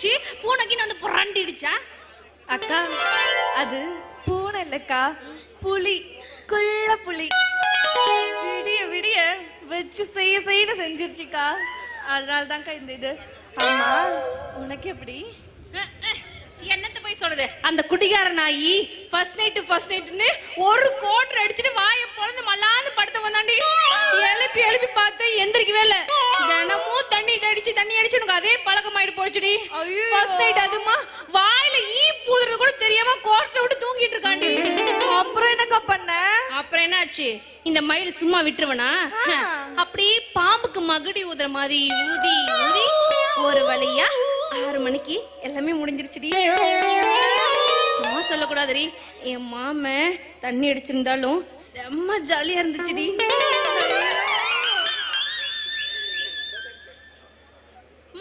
அடிச்சு பூனைக்கு வந்து புரண்டிடுச்சா? அக்கா அது பூனை இல்லக்கா, புலி, குள்ள புலி. விடிய விடிய வச்சு செய்ய செஞ்சிருச்சுக்கா. அதனால தான்க்கா இந்த இது. ஆமா உனக்கு எப்படி? என்னத்த போய் சொல்றது, அந்த குடிகார நாயி ஃபர்ஸ்ட் நைட்னு ஒரு கோட்டர் அடிச்சுட்டு வாயை பொழந்து மல்லாந்து படுத்து வந்தாண்டி. எழுப்பி பார்த்து எந்திரிக்கவே இல்லை. தினமும் தண்ணி அடிச்சு எனக்கு அதே பழக்கமாயிட்டு போச்சுடி. ஃபர்ஸ்ட் நைட் அதுமா வாயில ஈ பூதுறது கூட தெரியாம கோட்டரை விட்டு தூங்கிட்டு இருக்காண்டி. அப்புறம் என்னக்கா பண்ண? அப்புறம் என்னாச்சு, இந்த மயில் சும்மா விட்டுருவனா? அப்படியே பாம்புக்கு மகுடி ஊதுற மாதிரி ஊதி ஒரு வழியா 6 மணிக்கு எல்லாமே முடிஞ்சிருச்சுடி. சும்மா சொல்லக்கூடாதுடி, என் மாமன் தண்ணி அடிச்சிருந்தாலும் செம்ம ஜாலியா இருந்துச்சுடி.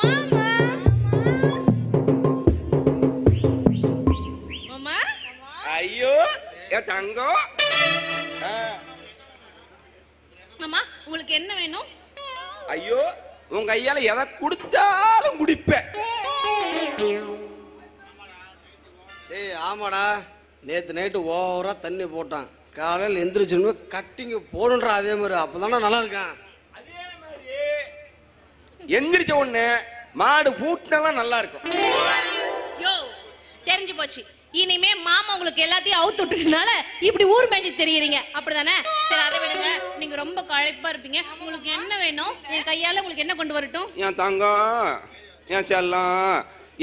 மாமா மாமா ஐயோ என் தங்கம். மாமா உங்களுக்கு என்ன வேணும்? ஐயோ உங்க கையால எதை கொடுத்தாலும் குடிப்பேன். டேய் ஆமாடா, நேற்று நைட்டு ஓவரா தண்ணி போட்டான். காலையில் எந்திரிச்சுன்னு கட்டிங்க போடுன்றா அதே மாதிரி, அப்பதானே நல்லா இருக்கான். அதே மாதிரி எந்திரிச்ச உடனே மாடு பூட்டினாலாம் நல்லா இருக்கும். யோ தெரிஞ்சு போச்சு, இனிமே மாமா உங்களுக்கு எல்லாத்தையும் அவுத்து விட்டுறதுனால இப்படி ஊர் மேய்ச்சி தெரியுறீங்க, அப்படிதானே? சரி அதை விடுங்க, நீங்க ரொம்ப களைப்பா இருப்பீங்க. உங்களுக்கு என்ன வேணும்? என் கையால உங்களுக்கு என்ன கொண்டு வரட்டும்? என் தங்கம், என் செல்லம்,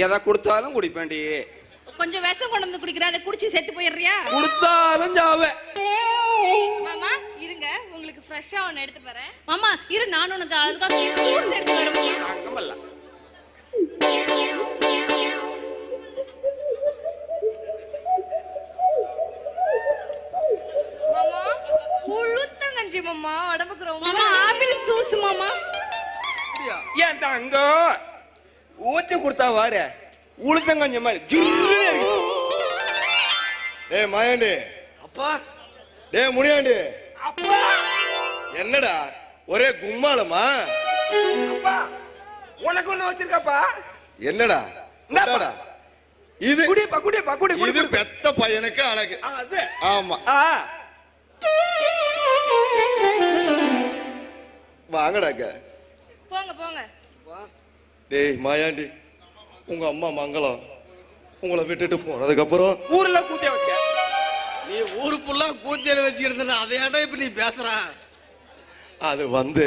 எதை கொடுத்தாலும் குடிப்பேன்டி. கொஞ்சம் விஷம் கொண்டு வந்து குடிக்கிற, அதை குடிச்சு செத்து போயிடுறியா? கொடுத்தாலும் ஜாவே. மாமா இருங்க, உங்களுக்கு ஃப்ரெஷ்ஷா ஒன்னு எடுத்து வரேன். மாமா இரு, நான் உனக்கு அதுக்காக ஜூஸ் எடுத்து வரேன். தங்கமல்ல மாமா உளுத்தங்கஞ்சி மாமா, உடம்புக்கு ரொம்ப. மாமா ஆப்பிள் ஜூஸ் மாமா. என் தங்கம் ஊத்தி கொடுத்தா வாரு உளுத்தங்கஞ்ச மாதிரி ஜில்லுன்னு இருந்துச்சு. டேய் மாயாண்டி. அப்பா. டேய் முனியாண்டி. அப்பா என்னடா ஒரே கும்மாளமா? அப்பா உனக்கு ஒண்ணு வச்சிருக்கப்பா. என்னடா என்னடா இது? குடிப்பா குடிப்பா குடி. இது பெத்த பையனுக்கு அழகு. அது ஆமா. வாங்கடாக்க. போங்க போங்க. டேய் மாயாண்டி, உங்க அம்மா மங்களம் உங்களை விட்டுட்டு போனதுக்கு அப்புறம் ஊர்ல கூத்திய வச்ச நீ ஊருக்குள்ள கூத்தியில வச்சுக்கிட்டு அதையாடா இப்ப நீ பேசுற? அது வந்து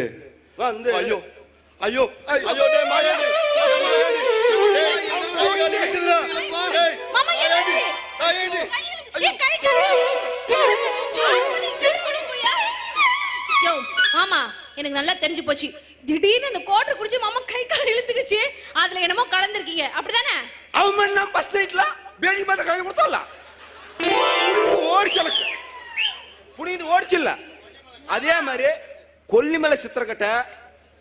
ஐயோ ஐயோ ஐயோ டேய் மாயாண்டி. மாமா என்னாச்சு? ஏய் கை கை. ஆஸ்பத்திரி சரி பண்ணி போயா? யோ மாமா எனக்கு நல்லா தெரிஞ்சு போச்சு, திடீர்னு அந்த கோட்டர் குடிச்சு மாமா கை கால் இழுத்துக்குச்சு, அதுல என்னமோ கலந்துருக்கீங்க, அப்படிதானே? அவன் நான் ஃபர்ஸ்ட் நைட்ல பேடி பாத்த கை கொடுத்தல புடிட்டு ஓடிச்சல. அதே மாதிரி கொல்லிமலை சித்திரக்கட்ட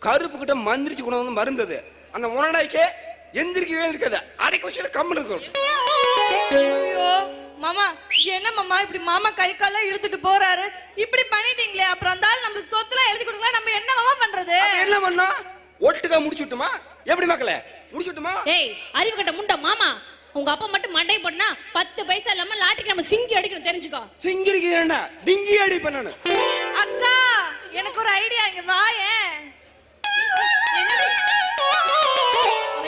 கருப்பு கிட்ட மந்திரிச்சு கொண்டு வந்து மருந்தது. அந்த முனடாய்க்கு எந்திரிக்கவே இருக்காது, அடைக்க வச்சு கம்முன்னு இருக்கும். ஐயோ மாமா என்ன மாமா இப்படி மாமா கை கால இழுத்துட்டு போறாரு, இப்படி பண்ணிட்டீங்களே, அப்புறம் அந்த ஆள் நம்மளுக்கு சொத்துலாம் எழுதி கொடுத்தா நம்ம என்ன மாமா பண்றது? என்ன பண்ணா ஒட்டுக்கா முடிச்சுட்டுமா? எப்படி மக்களே முடிச்சுட்டுமா? ஏய் அறிவு கட்ட முண்டா மாமா, உங்க அப்பா மட்டும் மண்டை போடுனா 10 பைசா இல்லாம லாட்டிக்கு நம்ம சிங்கி அடிக்கணும், தெரிஞ்சுக்கோ. சிங்கிரிக்கு என்ன டிங்கி அடிப்பேன் நானு. அக்கா எனக்கு ஒரு ஐடியா, இங்க வாயேன்.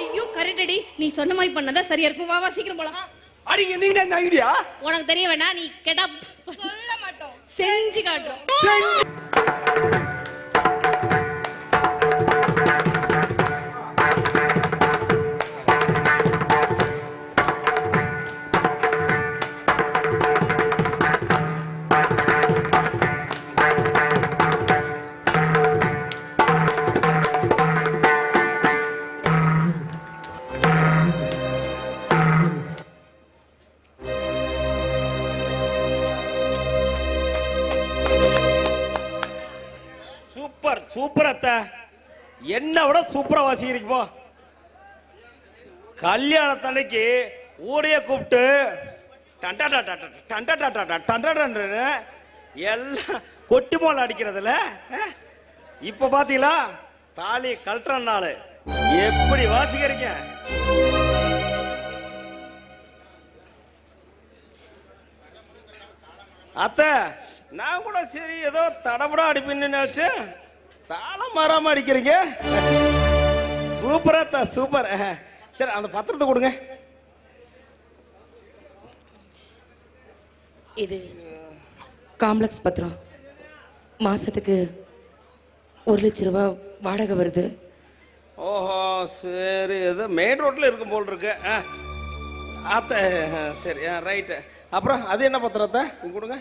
ஐயோ கரெக்டடி, நீ சொன்ன மாதிரி பண்ணதா சரியா இருக்கும். வா வா சீக்கிரம் போலாம். அடிங்க நீங்க என்ன ஐடியா? உனக்கு தெரிய வேணா, நீ கேட்டா சொல்ல மாட்டோம், செஞ்சு காட்டுறோம். சூப்பர் அத்தை, என்ன விட சூப்பரா வாசிக்கிறீங்க. போ கல்யாணத்தன்னைக்கு ஊரைய கூப்பிட்டு எல்லாம் கொட்டி மோல அடிக்கிறதுல இப்ப பாத்தீங்களா தாலி கழட்டுற நாள் எப்படி வாசிக்கிறீங்க. அத்தை நான் கூட சரி ஏதோ தடபடா அடிப்பேன்னு நினைச்சேன். தாளம் மாறாம அடிக்கிறீங்க. சூப்பரா அத்தை, சூப்பர். சரி அந்த பத்திரத்தை கொடுங்க. இது காம்ப்ளெக்ஸ் பத்திரம். மாசத்துக்கு 1 லட்ச ரூபா வாடகை வருது. ஓஹோ சரி, ஏதோ மெயின் ரோட்ல இருக்கும் போல் இருக்கு. அத்தை சரி ரைட்டு. அப்புறம் அது என்ன பத்திரத்தை கொடுங்க.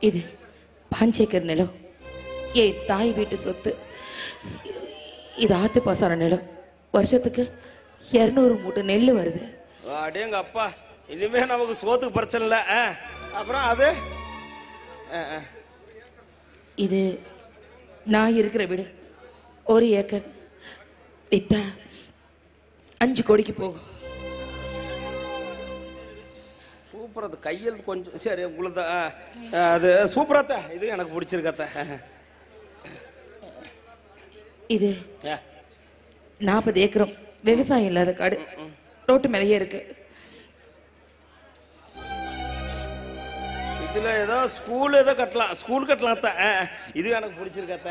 இது 5 ஏக்கர் நிலம், என் தாய் வீட்டு சொத்து. இது ஆத்து பாசான நிலம். வருஷத்துக்கு 200 மூட்டை நெல் வருது. அடேங்க அப்பா, இனிமே நமக்கு சோத்துக்கு பிரச்சனை இல்லை. அப்புறம் அது இது நான் இருக்கிற வீடு. 1 ஏக்கர் வித்தா 5 கோடிக்கு போகும். சூப்பர். அது கையெழுத்து கொஞ்சம் சரி உங்களுக்கு அது சூப்பராத்த. இது எனக்கு பிடிச்சிருக்கத்த. இது 40 ஏக்கரும் விவசாயம் இல்லாத காடு, ரோட்டு மேலேயே இருக்கு. இதுல ஏதோ ஸ்கூல் ஏதோ கட்டலாம், ஸ்கூல் கட்டலாம். இது எனக்கு பிடிச்சிருக்கத்த.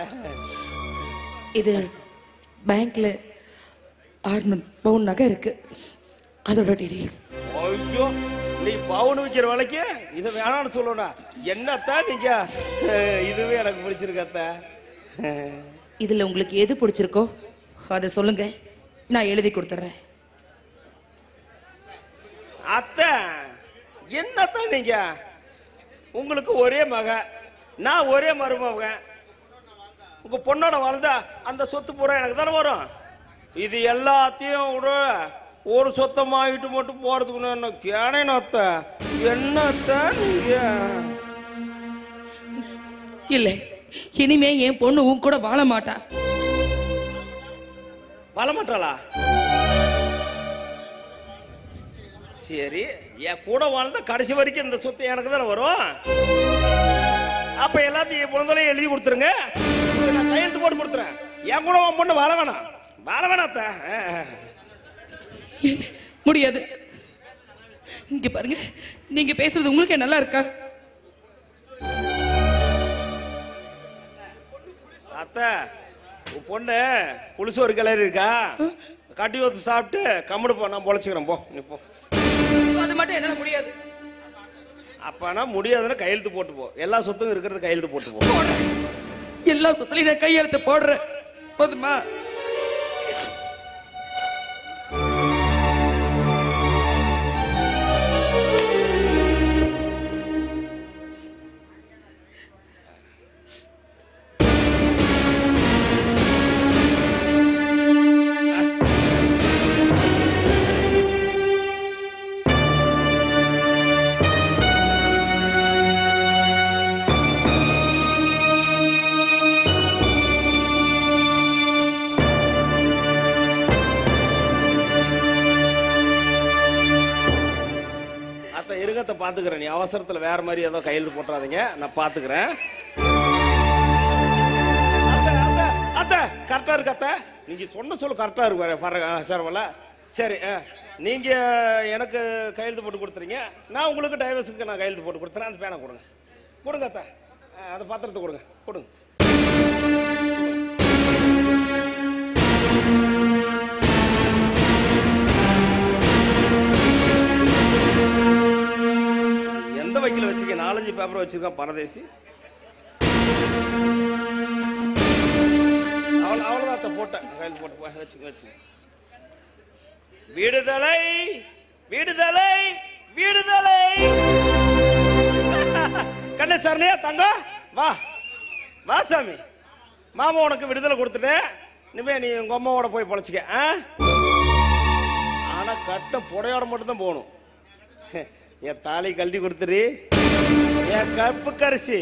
இது பேங்க்ல 600 பவுன் நகை இருக்கு. அதோட டீடைல்ஸ். ஐயோ, நீ பவுன் விற்கிற வேலைக்கு இதை வேணான்னு சொல்லணும். என்னத்தான் நீங்க இதுவே எனக்கு பிடிச்சிருக்கத்த. இதுல உங்களுக்கு எது பிடிச்சிருக்கோ அதை சொல்லுங்க, நான் எழுதி கொடுத்துறேன். அத்தை என்னத்தான் நீங்க, உங்களுக்கு ஒரே மக, நான் ஒரே மருமகன். உங்க பொண்ணோட வாழ்ந்தா அந்த சொத்து பூரா எனக்கு தானே வரும். இது எல்லாத்தையும் ஒரு சொத்தமாகிட்டு மட்டும் போறதுக்கு என்ன கேனத்த என்னத்தான் நீங்க. இல்ல, இனிமே என் பொண்ணு உன் கூட வாழ மாட்டா. வாழ மாட்டாளா? சரி, என் கூட வாழ்ந்தா கடைசி வரைக்கும் இந்த சொத்து எனக்கு தானே வரும். அப்ப எல்லாத்தையும் என் பொண்ணு எழுதி கொடுத்துருங்க, நான் கையெழுத்து போட்டு கொடுத்துறேன். என் கூட உன் பொண்ணு வாழ வேணாம், வாழ வேணாத்த. முடியாது. இங்க பாருங்க, நீங்க பேசுறது உங்களுக்கு நல்லா இருக்கா? அத்தை உன் பொண்ணு புளிசு ஒரு கிளறி இருக்கா, கட்டி ஊத்து சாப்பிட்டு கம்முடு போ, நான் பொழைச்சிக்கிறேன். போ நீ போ. அது மட்டும் என்னால முடியாது. அப்பனா முடியாதுன்னு கையெழுத்து போட்டு போ. எல்லா சொத்தும் இருக்கிறது கையெழுத்து போட்டு போ. எல்லா சொத்துலையும் நான் கையெழுத்து போடுறேன். போதுமா? பாத்துக்கிறேன். நீ அவசரத்துல வேற மாதிரி ஏதோ கையில் போட்டுறாதீங்க, நான் பாத்துக்கிறேன். அத்தை கரெக்டா இருக்கு அத்தை, நீங்க சொன்ன சொல்லு கரெக்டா இருக்கு சார்வல. சரி, நீங்க எனக்கு கையெழுத்து போட்டு கொடுத்துறீங்க, நான் உங்களுக்கு டைவர்ஸுக்கு நான் கையெழுத்து போட்டு கொடுத்துறேன். அந்த பேனை கொடுங்க, கொடுங்க அத்தை. அந்த பத்திரத்தை கொடுங்க, கொடுங்க. எந்த வக்கீல வச்சுக்க? 4-5 பேப்பர் வச்சிருக்கான் பரதேசி. அவ்வளவுதான் போட்டேன், கையில் போட்டு வச்சுக்க. விடுதலை விடுதலை விடுதலை. கண்ணசாரணியா தங்கம், வா வா சாமி. மாமா உனக்கு விடுதலை கொடுத்துட்டேன், இனிமே நீ உங்க அம்மாவோட போய் பொழைச்சிக்க. ஆனா கட்ட புடையோட மட்டும் தான் போகணும். என் தாலி கழட்டி கொடுத்துரு, என் கப்பு கரிசி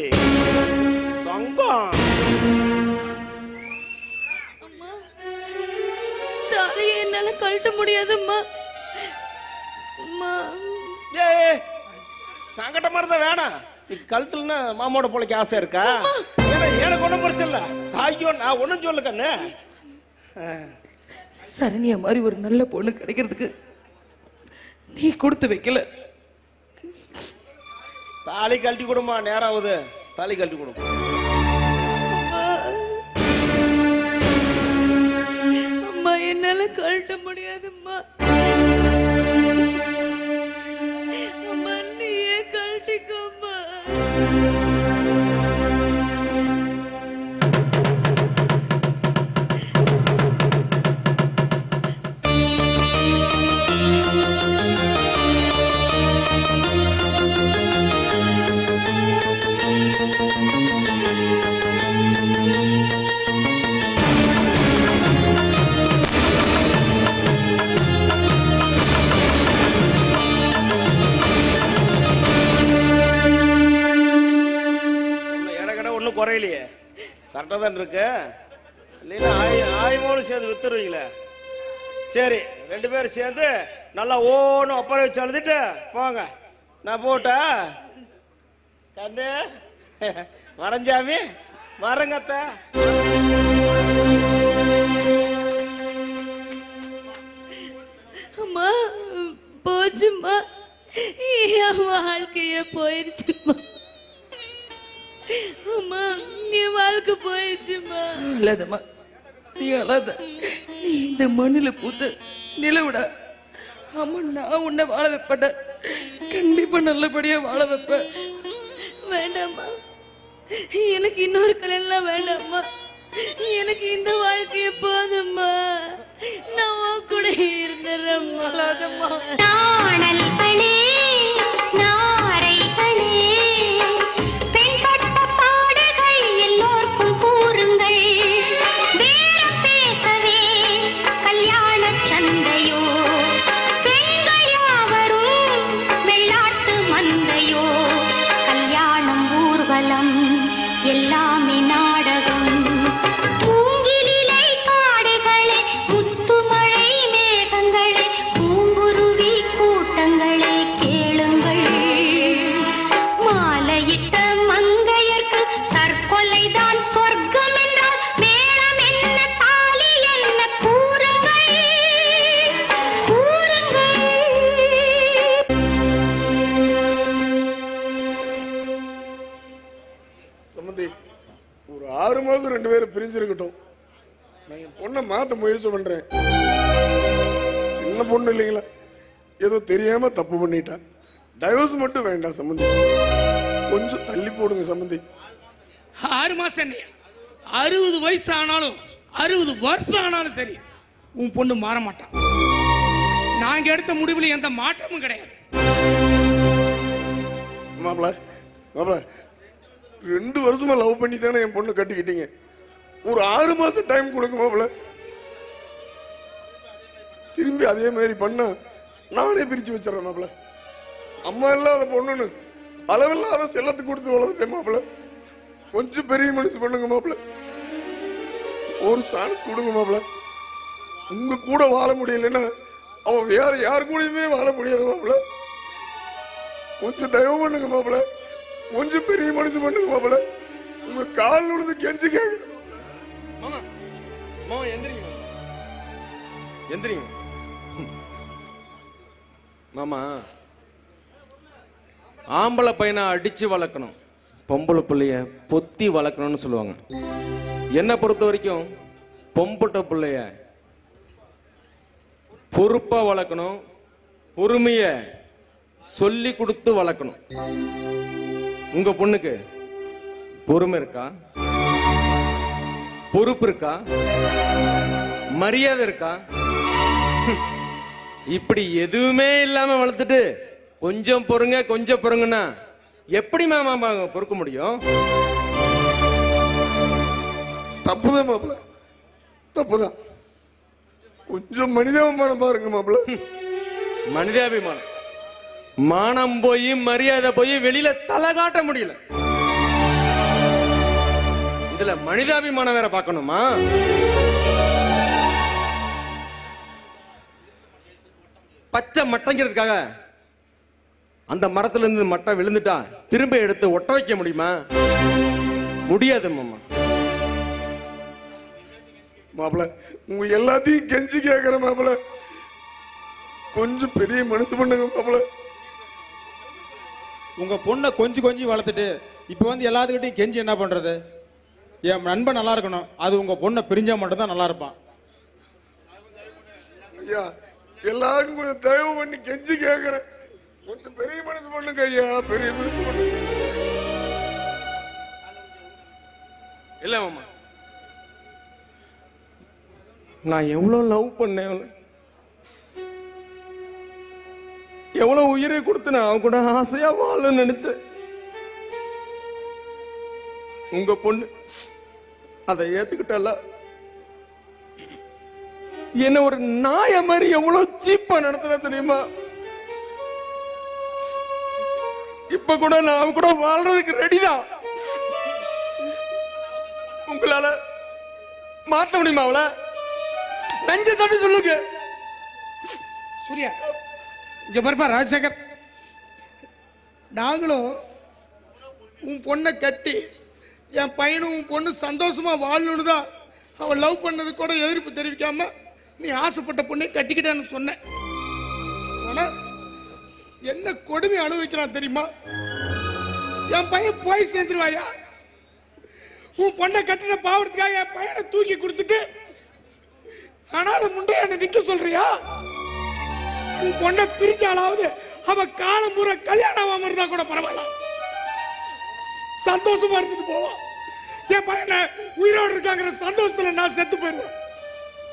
தங்கம். தாலியை என்னால கழட்ட முடியாதும்மா. சங்கடமா இருந்தா வேணாம், கழுத்துலன்னா மாமாவோட பொழைக்க ஆசை இருக்கா? எனக்கு ஒண்ணும் பிரச்சனை இல்ல. ஐயோ நான் ஒண்ணும் சொல்லு கண்ணு. சரண்யா மாதிரி ஒரு நல்ல பொண்ணு கிடைக்கிறதுக்கு நீ கொடுத்து வைக்கல. தாலி கழட்டி கொடுமா, நேரம் ஆகுது. தாலி கழட்டி கொடுமா. அம்மா என்னால கழட்ட முடியாதும்மா. அம்மா நீயே கழட்டிக்கோம்மா. குறையிலையே, கரெக்டாக தான் இருக்கு. இல்லைன்னா ஆயமோடு சேர்ந்து வித்துருவீங்களே. சரி, 2 பேரும் சேர்ந்து நல்லா ஓன்னு ஒப்பரை வச்சு அழுதுட்டு போங்க. நான் போட்டா கண்ணு மறைஞ்சாமி வரங்கத்த. அம்மா போச்சும்மா, என் வாழ்க்கைய போயிருச்சுமா. அம்மா நீ வாழ்க்கை போயிடுச்சுமா. அழாதம்மா, நீ அழாத. நீ இந்த மண்ணில பூத்த நிலவிட. அம்மா நான் உன்னை வாழ வைப்பட, கண்டிப்பா நல்லபடியா வாழ வைப்பேன். வேண்டாம்மா, எனக்கு இன்னொரு கல்யாணம் வேண்டாம்மா. எனக்கு இந்த வாழ்க்கைய போதும்மா. நான் உன் கூட இருந்துறேன். அழாதம்மா. எல்லாமே நாடகம். பூங்கிலிலை காடுகளே, முத்துமழை மேகங்களே, பூங்குருவி கூட்டங்களே கேளுங்கள். மாலையிட்ட மங்கையர்க்கு தற்கொலைதான் சொர்க்கம் என்றால் மேளம் என்ன, தாலி என்ன, கூறுங்கள் கூறுங்கள். ஒரு 6 மாதம் 2 பேரும் பிரிஞ்சிருக்கட்டும். நான் என் பொண்ணை மாத்த முயற்சி பண்றேன். சின்ன பொண்ணு இல்லைங்களா, ஏதோ தெரியாம தப்பு பண்ணிட்டா. டைவர்ஸ் மட்டும் வேண்டாம் சம்பந்தி, கொஞ்சம் தள்ளி போடுங்க சம்பந்தி. 6 மாசம் 60 வயசு ஆனாலும் 60 வருஷம் ஆனாலும் சரி, உன் பொண்ணு மாற மாட்டான். நாங்க எடுத்த முடிவில் எந்த மாற்றமும் கிடையாது. மாப்பிள மாப்பிள 2 வருஷமா லவ் பண்ணி தானே என் பொண்ணு கட்டிக்கிட்டீங்க. ஒரு 6 மாசம் டைம் கொடுங்க மாப்பிள. திரும்பி அதே மாதிரி பண்ணா நானே பிரிச்சு வச்சிடறேன் மாப்பிள. அம்மா இல்லாத பொண்ணுன்னு அளவில்லாத செல்லத்துக்கு கொடுத்து வளர்த்துட்டேன் மாப்பிள. கொஞ்சம் பெரிய மனுஷன் பண்ணுங்க மாப்பிள. ஒரு சான்ஸ் கொடுங்க மாப்பிள. உங்க கூட வாழ முடியலன்னா அவன் வேற யாரு கூடயுமே வாழ முடியாது மாப்பிள. கொஞ்சம் தயவு பண்ணுங்க மாப்பிள. கொஞ்சம் பெரிய மனுஷன் பண்ணுங்க மாப்பிள. உங்க கால் விழுந்து கெஞ்சி கேட்கிறேன். எந்திரிங்க மாமா. ஆம்பளை பையனை அடிச்சு வளர்க்கணும், பொம்பளை பிள்ளைய பொத்தி வளர்க்கணும்னு சொல்லுவாங்க. என்னை பொறுத்த வரைக்கும் பொம்பட்ட பிள்ளைய பொறுப்பா வளர்க்கணும், பொறுமைய சொல்லி கொடுத்து வளர்க்கணும். உங்க பொண்ணுக்கு பொறுமை இருக்கா, பொறுப்பு இருக்கா, மரியாதை இருக்கா? இப்படி எதுவுமே இல்லாம வளர்த்துட்டு கொஞ்சம் பொறுங்க கொஞ்சம் பொறுங்கன்னா எப்படி மாமா பொறுக்க முடியும்? தப்புதான் மாப்பிள, தப்புதான். கொஞ்சம் மனிதாபிமானம் பாருங்க மாப்பிள. மனிதாபிமானம், மானம் போய் மரியாதை போய் வெளியில தலை காட்ட முடியல. இதுல மனிதாபிமானம் வேற பார்க்கணுமா? பச்சை மட்டைங்கிறதுக்காக அந்த மரத்துல இருந்து மட்டை விழுந்துட்டா திரும்ப எடுத்து ஒட்ட வைக்க முடியுமா? முடியாது மாமா. மாப்பிள உங்க எல்லாத்தையும் கெஞ்சி கேட்கிற மாப்பிள. கொஞ்சம் பெரிய மனசு பண்ணுங்க மாப்பிள. உங்க பொண்ணை கொஞ்சி வளர்த்துட்டு இப்போ வந்து எல்லாத்துக்கிட்டையும் கெஞ்சி என்ன பண்றது? என் நண்பன் நல்லா இருக்கணும், அது உங்க பொண்ணை பிரிஞ்சா மட்டும்தான் நல்லா இருப்பான். ஐயா எல்லாருக்கும் கொஞ்சம் தயவு பண்ணி கெஞ்சி கேட்கிறேன், கொஞ்சம் பெரிய மனசு பண்ணுங்க ஐயா, பெரிய மனசு பண்ணுங்க. இல்ல மாமா, நான் எவ்வளவு லவ் பண்ணேன், எவ்வளவு உயிரை கொடுத்து நான் அவன் கூட ஆசையா வாழணும்னு நினைச்சேன். உங்க பொண்ணு அதை ஏத்துக்கிட்டல. என்ன ஒரு நாய மாதிரி எவ்வளவு சீப்பா நடத்தின தெரியுமா? இப்ப கூட நான் அவன் கூட வாழ்றதுக்கு ரெடிதான். உங்களால மாத்த முடியுமா அவளை? நெஞ்ச தட்டி சொல்லுங்க. சூர்யா, இங்க பாருப்பா ராஜசேகர், நாங்களும் உன் பொண்ணை கட்டி என் பையனும் உன் பொண்ணு சந்தோஷமா வாழணும்னு தான் அவன் லவ் பண்ணது கூட எதிர்ப்பு தெரிவிக்காம நீ ஆசைப்பட்ட பொண்ணை கட்டிக்கிட்டேன்னு சொன்ன. ஆனா என்ன கொடுமை அனுபவிக்கிறான் தெரியுமா? என் பையன் போய் சேர்ந்துருவாயா? உன் பொண்ணை கட்டின பாவத்துக்காக என் பையனை தூக்கி கொடுத்துட்டு ஆனாலும் முண்டைய என்ன நிக்க சொல்றியா? உன் பொண்ணை பிரிஞ்சாலாவது அவ காலம் பூரா கல்யாணம் ஆகாம இருந்தா கூட பரவாயில்ல, சந்தோஷமா இருந்துட்டு போவான். என் பையனை உயிரோடு இருக்காங்கிற சந்தோஷத்துல நான் செத்து போயிருவேன்.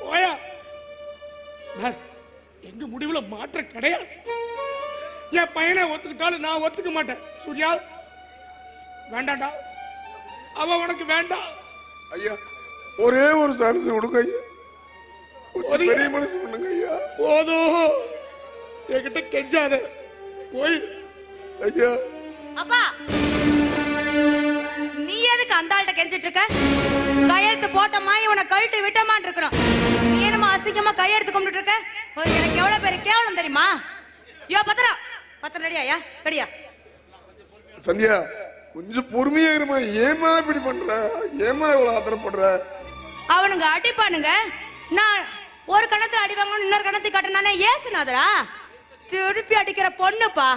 போயா, எங்க முடிவுல மாற்றம் கிடையாது. என் பையனை ஒத்துக்கிட்டாலும் நான் ஒத்துக்க மாட்டேன். சூர்யா வேண்டாண்டா, அவ உனக்கு வேண்டாம். ஐயா ஒரே ஒரு சான்ஸ் கொடுங்க ஐயா, பெரிய மனசு பண்ணுங்க ஐயா. போதும், என்கிட்ட கெஞ்சாத, போயிரு ஐயா. அப்பா நீ எதுக்கு அந்த ஆள்கிட்ட கெஞ்சிட்டு இருக்க? கையெழுத்து போட்டமா இவனை கழட்டி விட்டமான்னு இருக்கணும். நீ என்னமா அசிங்கமா கையெழுத்து கும்பிட்டு இருக்க? எனக்கு எவ்வளவு பேரு கேவலம் தெரியுமா? யோ பத்திரம் பத்திரம் ரெடியா? ரெடியா? சந்தியா கொஞ்சம் பொறுமையா இருமா. ஏமா இப்படி பண்ற? ஏமா இவ்வளவு ஆத்திரப்படுற? அவனுங்க அடிப்பானுங்க, நான் ஒரு கணத்துல அடி வாங்கணும், இன்னொரு கணத்தை காட்டினானே ஏசுனாதரா? திருப்பி அடிக்கிற பொண்ணுப்பா.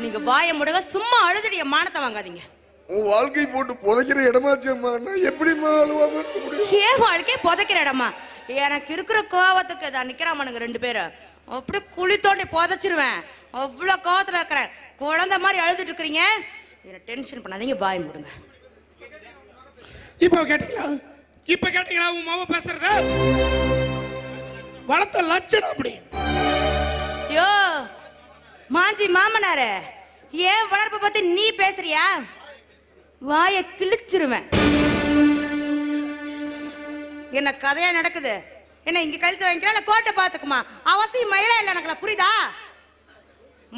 நீங்க வாய முடுங்க, சும்மா அழுதுடைய மானத்தை வாங்காதீங்க. உன் வாழ்க்கை போட்டு புதைக்கிற இடமாச்சேம்மா, நான் எப்படிமா அழுவாம இருக்க முடியும்? ஏன் வாழ்க்கை புதைக்கிற இடமா? எனக்கு இருக்கிற கோவத்துக்கு இதான் நிக்கிறாமானுங்க ரெண்டு பேரும். அப்படி குழி தோண்டி புதைச்சிருவேன். அவ்வளவு கோவத்துல இருக்கிறேன். குழந்தை மாதிரி அழுதுட்டு இருக்கிறீங்க, என்ன டென்ஷன் பண்ணாதீங்க, வாய முடுங்க. இப்ப கேட்டீங்களா? இப்ப கேட்டீங்களா உன் மாமா பேசுறத? வளர்த்த லட்சணம் அப்படி. யோ மாஞ்சி மாமனாரே, ஏன் வளர்ப்பை பத்தி நீ பேசுறியா? வாய கிழிச்சிருவேன். என்ன கதையா நடக்குது? என்ன இங்க கழுத்து வாங்கிக்கிறா இல்ல கோட்டை பாத்துக்குமா? அவசியம் மயிலா இல்ல, எனக்கு புரியுதா?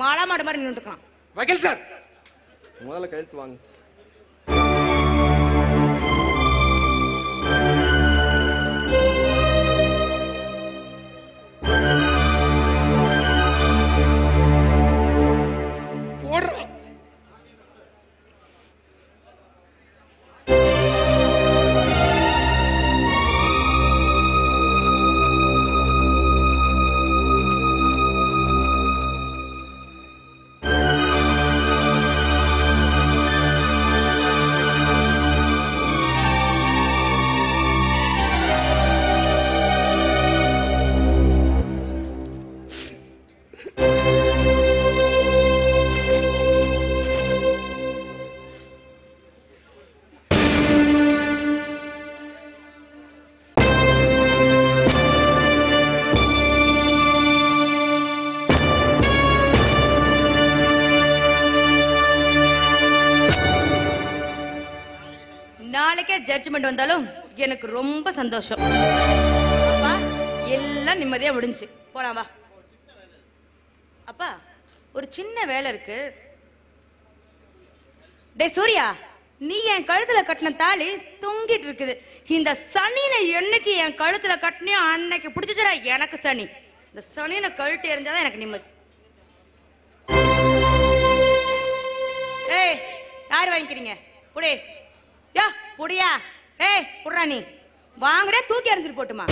மாலா மாடு மாதிரி நின்றுக்கான். வக்கீல் சார், முதல்ல கழுத்து வாங்க. நாளைக்கே ஜட்ஜ்மெண்ட் வந்தாலும் எனக்கு ரொம்ப சந்தோஷம். அப்பா எல்லாம் நிம்மதியா முடிஞ்சு போலாம், வா. அப்பா ஒரு சின்ன வேலை இருக்கு. டே சூர்யா, நீ என் கழுத்துல கட்டின தாலி தொங்கிட்டு இருக்குது. இந்த சனினை என்னைக்கு என் கழுத்துல கட்டினியோ அன்னைக்கு பிடிச்சிச்சுடா எனக்கு சனி. இந்த சனினை கழுத்து எறிஞ்சாதான் எனக்கு நிம்மதி. ஏய் யார் வாங்கிக்கிறீங்க? புடி யா புடியா. ஏய் புடுறா, நீ வாங்குறே தூக்கி எறிஞ்சிட்டு போட்டுமா.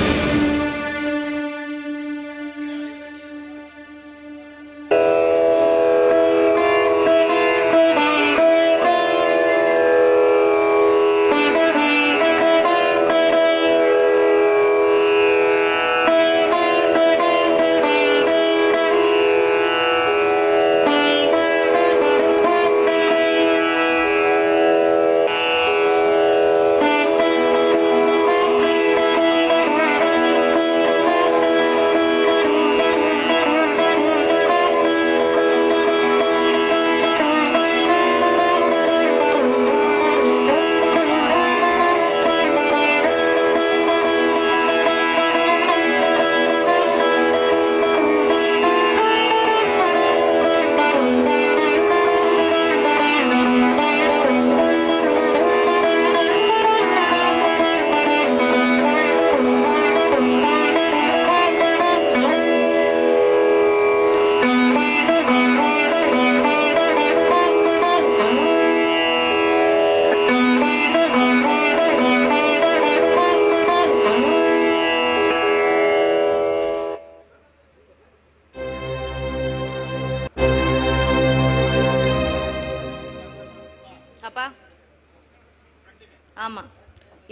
ஆமா,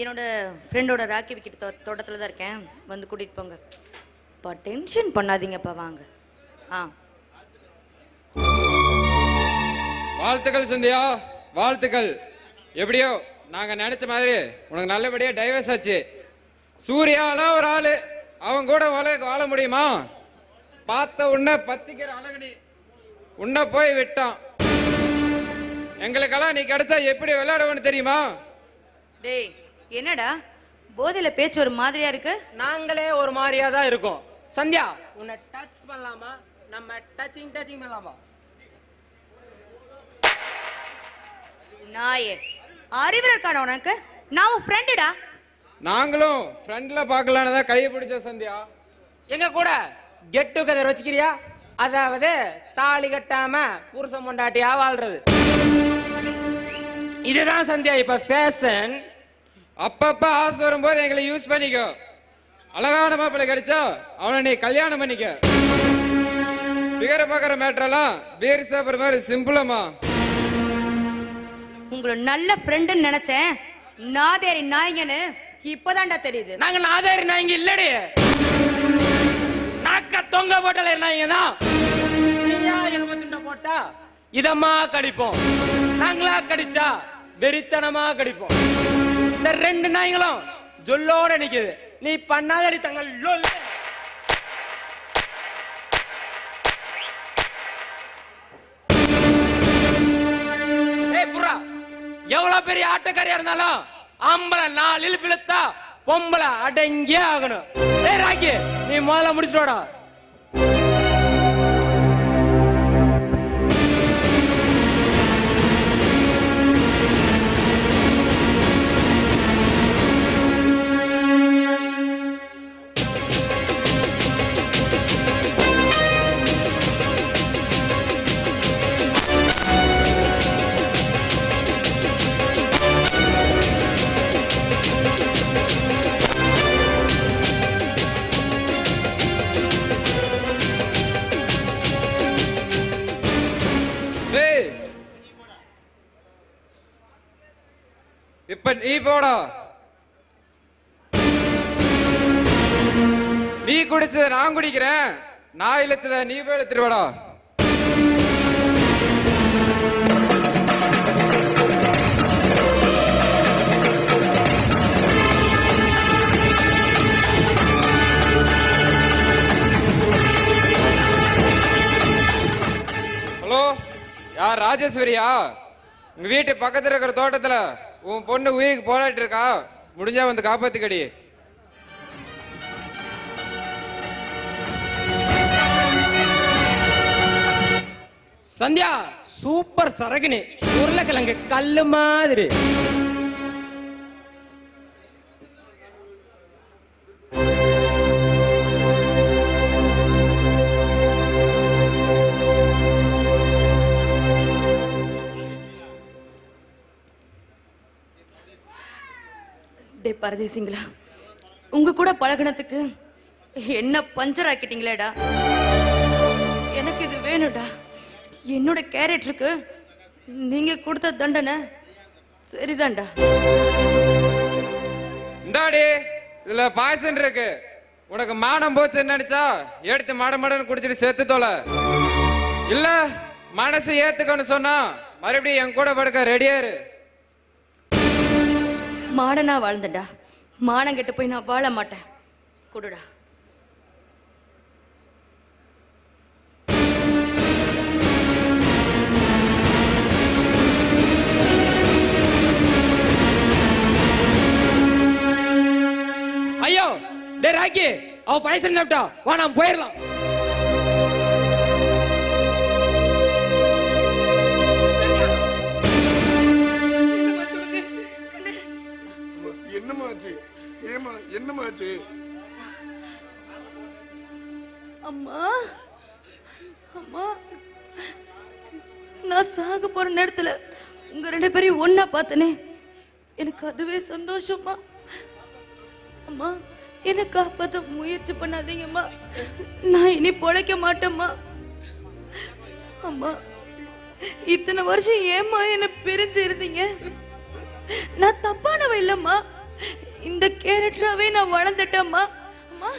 என்னோட ஃப்ரெண்டோட ராக்கி விக்கெட் தோட்டத்தில் தான் இருக்கேன், வந்து கூட்டிட்டு போங்க. இப்போ டென்ஷன் பண்ணாதீங்கப்பா, வாங்க. வாழ்த்துக்கள் சந்தியா, வாழ்த்துக்கள். எப்படியோ நாங்க நினைச்ச மாதிரி உனக்கு நல்லபடியா டைவர்ஸ் ஆச்சு. சூர்யாலாம் ஒரு ஆளு, அவன் கூட வாழ முடியுமா? பார்த்த உன்னை பத்திக்கிற அழகனி உன்னை போய் விட்டான். எங்களுக்கெல்லாம் நீ கிடைச்சா எப்படி விளையாடுவோன்னு தெரியுமா? டேய் என்னடா போதையில பேச்சு ஒரு மாதிரியா இருக்கு? நாங்களே ஒரு மாதிரியா தான் இருக்கோம். சந்தியா, உன்னை டச் பண்ணலாமா? நம்ம டச்சிங் பண்ணலாமா? நாயே, அறிவுரை இருக்கான உனக்கு? நான் உன் ஃப்ரெண்டுடா. நாங்களும் ஃப்ரெண்ட்ல பார்க்கலான்னு தான் கையை பிடிச்ச சந்தியா. எங்க கூட கெட் டுகெதர் வச்சுக்கிறியா? அதாவது தாலி கட்டாம புருஷன் பொண்டாட்டியா வாழ்றது. இதுதான் சந்தியா இப்ப ஃபேஷன். அப்பப்ப ஆசை வரும்போது எங்களை யூஸ் பண்ணிக்கோ. அழகான மாப்பிள்ளை கிடைச்சா அவனை நீ கல்யாணம் பண்ணிக்க. பிகர பாக்குற மேட்டரெல்லாம் பீர் சாப்பிடுற மாதிரி சிம்பிளமா. உங்களை நல்ல ஃப்ரெண்டுன்னு நினைச்சேன், நாதேரி நாய்ங்கன்னு இப்பதான்டா தெரியுது. நாங்க நாதேரி நாய்ங்க இல்லடி, நாக்க தொங்க போட்டல நாய்ங்க தான். நீயா எலும்பத்துண்ட போட்டா இதமா கடிப்போம், நாங்களா கடிச்சா வெறித்தனமா கடிப்போம். இந்த ரெண்டு நாய்களும் ஜொல்லோட நிக்குது. நீ பண்ணாதடி தங்கள் லோல். ஏய் புறா, எவ்வளவு பெரிய ஆட்டக்காரியா இருந்தாலும் ஆம்பளை நாலில் பிழுத்தா பொம்பளை அடங்கியே ஆகணும். ஏய் ராக்கி, நீ முதல்ல முடிச்சுடா. இப்ப நீ போடா. நீ குடிச்சத நான் குடிக்கிறேன், நான் இழுத்தத நீ போய் இழுத்துட்டு வாடா. ஹலோ, யார் ராஜேஸ்வரியா? உங்க வீட்டு பக்கத்துல இருக்கிற தோட்டத்துல உன் பொண்ணு உயிருக்கு போராட்டு இருக்கா, முடிஞ்சா வந்து காப்பாத்துக்கடி. சந்தியா சூப்பர் சரகுனி, உருளைக்கிழங்கு கல்லு மாதிரி. டே பரதேசிங்களா, உங்க கூட பழகினதுக்கு என்ன பஞ்சர் ஆக்கிட்டீங்களேடா. எனக்கு இது வேணும்டா. என்னோட கேரக்டருக்கு நீங்க கொடுத்த தண்டனை சரிதான்டா. இந்தாடி, இதுல பாய்சன் இருக்கு. உனக்கு மானம் போச்சுன்னு நினைச்சா எடுத்து மடமடன்னு குடிச்சிட்டு செத்து தோல. இல்ல மனசு ஏத்துக்கன்னு சொன்னா மறுபடியும் என் கூட படுக்க ரெடியா இரு. மாடனா வாழ்ந்தடா, மானம் கெட்டு போய் நான் வாழ மாட்டேன். கொடுடா. ஐயோ டே ராக்கி, அவ பாய்சன் சாப்பிட்டா, வா நாம் போயிடலாம். என்னமாச்சு? ஏமா என்னமாச்சு? அம்மா அம்மா, நான் சாக போற நேரத்துல உங்க ரெண்டு பேரையும் ஒன்னா பார்த்தனே, எனக்கு அதுவே சந்தோஷமா. அம்மா, என்னை காப்பாத்த முயற்சி பண்ணாதீங்கம்மா, நான் இனி பொழைக்க மாட்டேம்மா. அம்மா, இத்தனை வருஷம் ஏம்மா என்ன பிரிஞ்சு இருந்தீங்க? நான் தப்பானவ இல்லம்மா. இந்த கேரக்டராவே நான் வளர்ந்துட்டேம்மா. அம்மா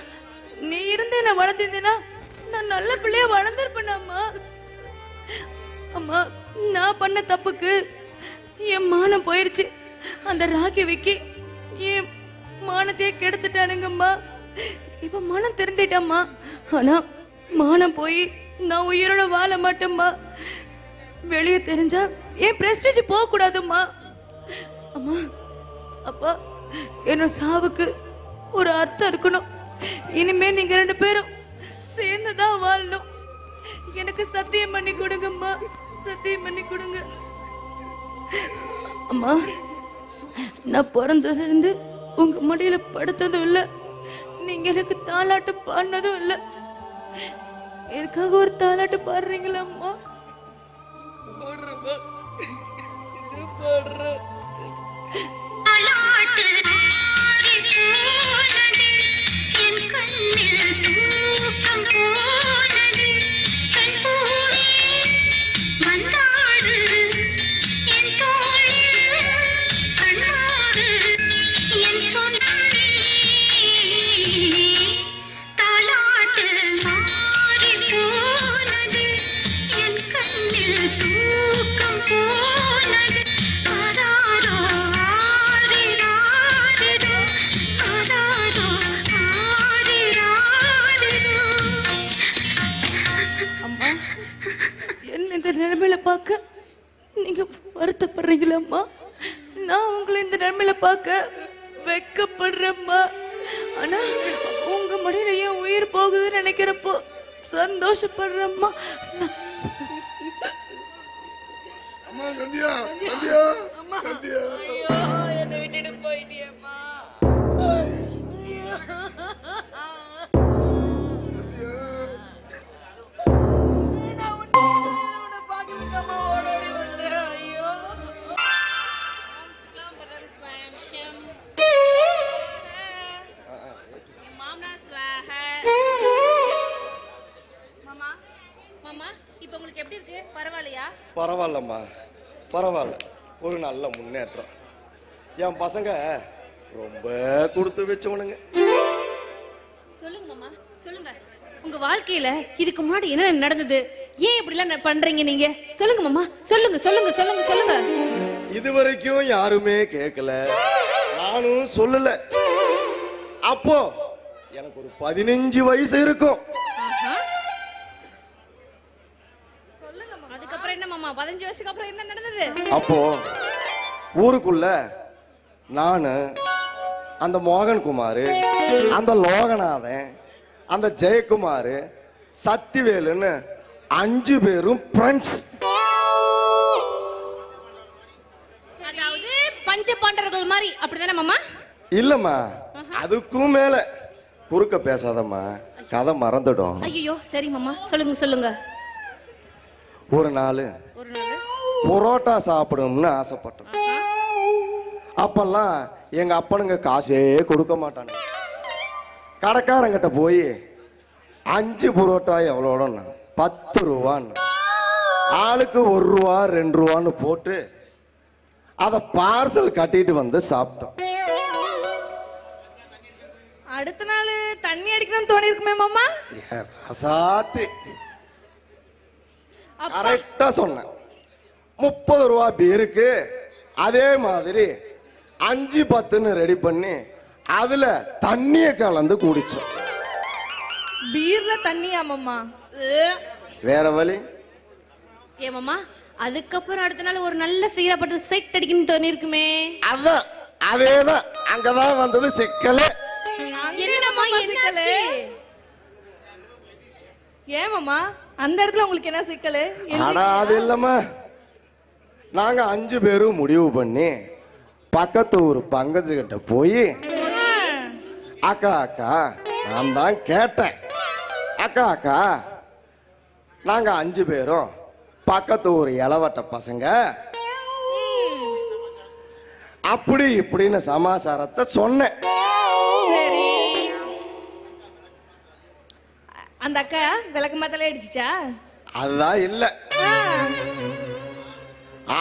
நீ இருந்து என்ன வளர்த்திருந்தேன்னா நான் நல்ல பிள்ளையா வளர்ந்துருப்பேனம்மா. அம்மா நான் பண்ண தப்புக்கு என் மானம் போயிடுச்சு. அந்த ராகி விக்கி என் மானத்தையே கெடுத்துட்டானுங்கம்மா. இப்ப மனம் தெரிஞ்சிட்டம்மா. ஆனா மானம் போய் நான் உயிரோட வாழ மாட்டேம்மா. வெளியே தெரிஞ்சா என் பிரஸ்டீஜ் போக கூடாதும்மா. அம்மா அப்பா என்னோட சாவுக்கு ஒரு அர்த்தம் இருக்கணும். இனிமே நீங்க 2 பேரும் சேர்ந்துதான் வாழணும். எனக்கு சத்தியம் பண்ணி கொடுங்கம்மா. சத்தியம் பண்ணி கொடுங்க அம்மா. நான் பிறந்ததுல இருந்து உங்க மடியில படுத்ததும் இல்ல, நீங்க எனக்கு தாலாட்டு பாடினதும் இல்ல. எனக்காக ஒரு தாலாட்டு பாடுறீங்களா அம்மா? நிலைமையில பார்க்க நீங்க வருத்தப்படுறீங்களா? நான் உங்களை இந்த நிலைமையில பார்க்க வெக்கப்படுறேம்மா. ஆனா உங்க மடியில ஏன் உயிர் போகுதுன்னு நினைக்கிறப்போ சந்தோஷப்படுறேம்மா. என்னை விட்டுட்டு போயிட்டியம்மா. பரவாயில்லம்மா, பரவாயில்ல. ஒரு நல்ல முன்னேற்றம். என் பசங்க ரொம்ப கொடுத்து வச்சவனுங்க. சொல்லுங்க மாமா, சொல்லுங்க. உங்க வாழ்க்கையில இதுக்கு முன்னாடி என்ன நடந்தது? ஏன் இப்படி எல்லாம் பண்றீங்க நீங்க? சொல்லுங்க மாமா, சொல்லுங்க சொல்லுங்க சொல்லுங்க சொல்லுங்க. இதுவரைக்கும் யாருமே கேட்கல, நானும் சொல்லல. அப்போ எனக்கு ஒரு 15 வயசு இருக்கும். அதுக்கப்புறம் என்ன மாமா, 15 வயசுக்கு அப்புறம் என்ன நடந்தது? அப்போ ஊருக்குள்ள நானு, அந்த மோகன்குமார், அந்த லோகநாதன், அந்த ஜெயக்குமார், சத்திவேலுன்னு 5 பேரும் ஃப்ரெண்ட்ஸ். அதாவது பஞ்ச பாண்டவர்கள் மாதிரி அப்படிதானே மாமா? இல்லம்மா, அதுக்கும் மேல. குறுக்க பேசாதம்மா, கதை மறந்துடும். ஐயோ சரி மாமா, சொல்லுங்க சொல்லுங்க. ஒரு நாள் புரோட்டா சாப்பிடணும்னு ஆசைப்பட்டேன். அப்பெல்லாம் எங்க அப்பனுங்க காசே கொடுக்க மாட்டாங்க. கடைக்காரங்கிட்ட போய் 5 புரோட்டா எவ்வளோன்னா 10 ரூபான்னு, ஆளுக்கு 1 ரூபா 2 ரூபான்னு போட்டு அதை பார்சல் கட்டிட்டு வந்து சாப்பிட்டோம். அடுத்த நாள் தண்ணி அடிக்கணும்னு தோணி இருக்குமே மாமா? ரசாத்தி கரெக்டா சொன்னேன். 30 ரூபா பீருக்கு அதே மாதிரி 5 10ன்னு ரெடி பண்ணி அதுல தண்ணிய கலந்து குடிச்சோம். பீர்ல தண்ணியா மாமா? வேற வழி? ஏ மாமா, அதுக்கப்புறம் அடுத்த நாள் ஒரு நல்ல ஃபீரா பட்டு செட் அடிக்கணும்னு தோணி இருக்குமே? அதான், அதேதான். அங்கதான் வந்தது சிக்கலே. என்னம்மா சிக்கலே? ஏன் மாமா அந்த இடத்துல உங்களுக்கு என்ன சிக்கலு? அடா அது இல்லம்மா, நாங்க 5 பேரும் முடிவு பண்ணி பக்கத்து ஊர் பங்கஜு கிட்ட போய், அக்கா அக்கா நான் தான் கேட்டேன், அக்கா அக்கா நாங்க 5 பேரும் பக்கத்து ஊர் இளவட்ட பசங்க அப்படி இப்படின்னு சமாசாரத்தை சொன்னேன். அந்த அக்கா விளக்கு மாத்தல அடிச்சுச்சா? அதுதான் இல்ல,